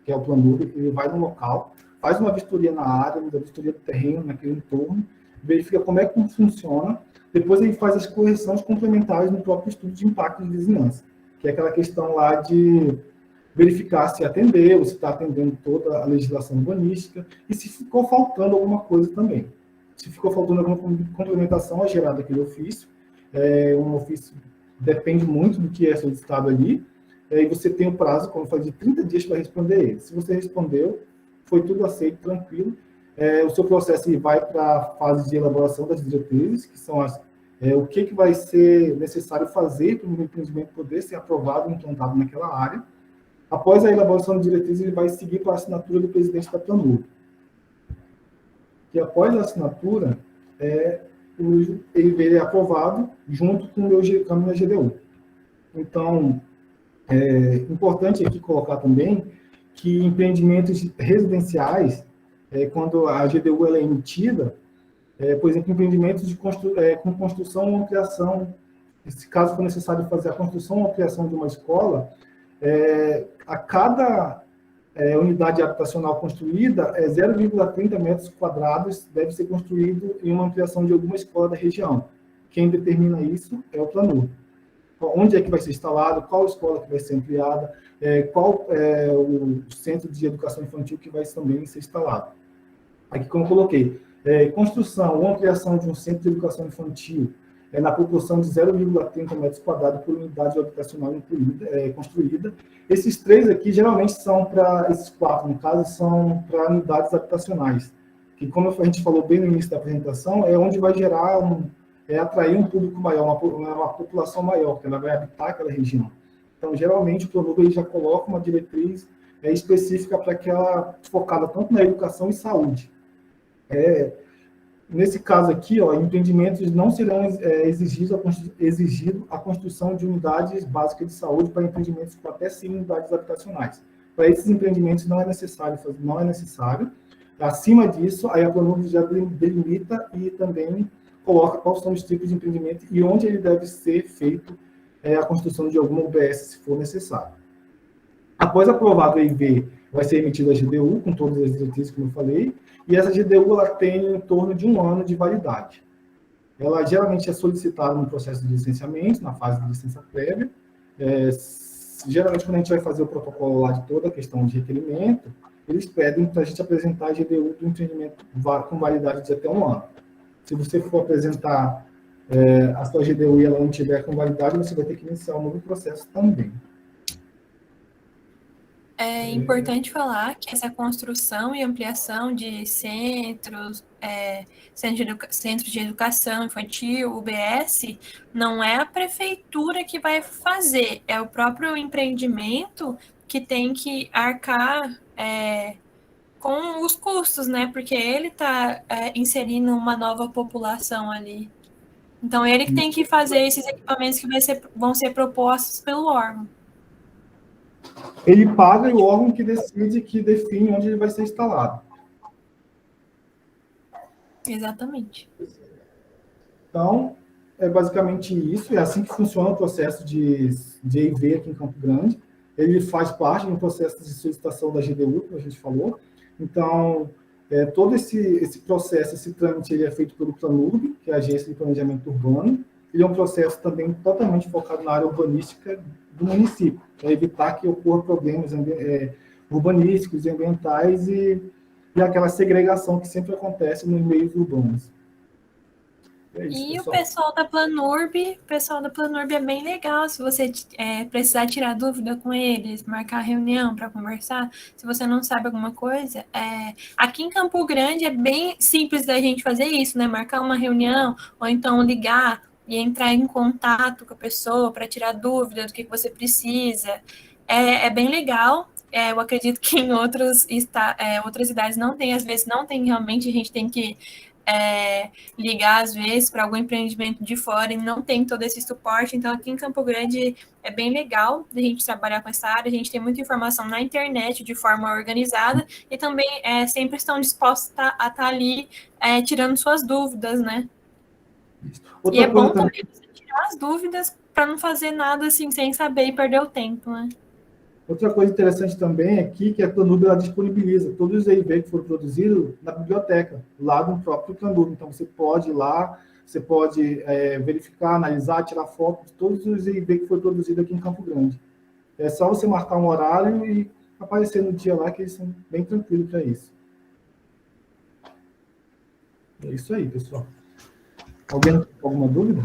que é o planura, ele vai no local, faz uma vistoria na área, uma vistoria do terreno, naquele entorno, verifica como é que funciona, depois ele faz as correções complementares no próprio estudo de impacto de vizinhança, que é aquela questão lá de verificar se atendeu, se está atendendo toda a legislação urbanística, e se ficou faltando alguma coisa também. Se ficou faltando alguma complementação, é gerado aquele ofício. Um ofício depende muito do que é solicitado ali. e aí você tem o prazo, como eu falei, de 30 dias para responder ele. Se você respondeu, foi tudo aceito, tranquilo. O seu processo vai para a fase de elaboração das diretrizes, que são o que vai ser necessário fazer para o empreendimento poder ser aprovado e implantado naquela área. Após a elaboração das diretrizes, ele vai seguir para a assinatura do presidente da Planur. E após a assinatura, ele é aprovado junto com a minha GDU. Então, é importante aqui colocar também que empreendimentos residenciais, quando a GDU ela é emitida, por exemplo, empreendimentos com construção ou ampliação, se caso for necessário fazer a construção ou ampliação de uma escola, a cada unidade habitacional construída, 0,30 metros quadrados deve ser construído em uma ampliação de alguma escola da região. Quem determina isso é o Planur. Onde é que vai ser instalado, qual escola que vai ser ampliada, qual o centro de educação infantil que vai também ser instalado. Aqui, como eu coloquei, construção ou ampliação de um centro de educação infantil na proporção de 0,30 metros quadrados por unidade habitacional construída. Esses 3 aqui, geralmente, são para, esses 4, no caso, são para unidades habitacionais, que, como a gente falou bem no início da apresentação, é onde vai gerar atrair um público maior, uma população maior, que ela vai habitar aquela região. Então, geralmente, o Planur já coloca uma diretriz específica para aquela, focada tanto na educação e saúde. Nesse caso aqui, empreendimentos não serão exigido a construção de unidades básicas de saúde para empreendimentos com até 5 unidades habitacionais. Para esses empreendimentos não é necessário. Acima disso, aí a Planur já delimita e também coloca quais são os tipos de empreendimento e onde ele deve ser feito a construção de alguma UBS, se for necessário. Após aprovado o EIV, vai ser emitida a GDU, com todas as diretrizes, como eu falei, e essa GDU ela tem em torno de 1 ano de validade. Ela geralmente é solicitada no processo de licenciamento, na fase de licença prévia. Geralmente, quando a gente vai fazer o protocolo lá de toda a questão de requerimento, eles pedem para a gente apresentar a GDU do empreendimento com validade de até 1 ano. Se você for apresentar a sua GDU e ela não tiver com validade, você vai ter que iniciar um novo processo também. É importante falar que essa construção e ampliação de centros, centros de educação infantil, UBS, não é a prefeitura que vai fazer, é o próprio empreendimento que tem que arcar com os custos, né? Porque ele está inserindo uma nova população ali. Então, ele que tem que fazer esses equipamentos que vão ser propostos pelo órgão. Ele paga e o órgão que decide, que define onde ele vai ser instalado. Exatamente. Então, é basicamente isso. É assim que funciona o processo de EIV aqui em Campo Grande. Ele faz parte do processo de solicitação da GDU, como a gente falou. Então, todo esse processo, esse trâmite, ele é feito pelo Planurb, que é a Agência de Planejamento Urbano. Ele é um processo também totalmente focado na área urbanística do município, para evitar que ocorra problemas urbanísticos e ambientais e aquela segregação que sempre acontece nos meios urbanos. E o pessoal da Planurb é bem legal, se você precisar tirar dúvida com eles, marcar reunião para conversar, se você não sabe alguma coisa, aqui em Campo Grande é bem simples da gente fazer isso, né? Marcar uma reunião, ou então ligar e entrar em contato com a pessoa para tirar dúvida do que você precisa. É bem legal. Eu acredito que em outras cidades não tem, às vezes não tem realmente, a gente tem que ligar às vezes para algum empreendimento de fora e não tem todo esse suporte. Então aqui em Campo Grande é bem legal a gente trabalhar com essa área, a gente tem muita informação na internet de forma organizada e também sempre estão dispostos a estar ali tirando suas dúvidas, né? E é bom também você tirar as dúvidas para não fazer nada assim sem saber e perder o tempo, né? Outra coisa interessante também aqui que a Planurb ela disponibiliza todos os EIV que foram produzidos na biblioteca, lá no próprio Planurb. Então, você pode ir lá, você pode verificar, analisar, tirar foto de todos os EIV que foram produzidos aqui em Campo Grande. É só você marcar um horário e aparecer no dia lá, que eles são bem tranquilos para isso. É isso aí, pessoal. Alguém com alguma dúvida?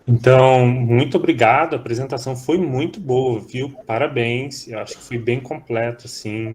Então, muito obrigado, a apresentação foi muito boa, viu? Parabéns, eu acho que foi bem completo, assim.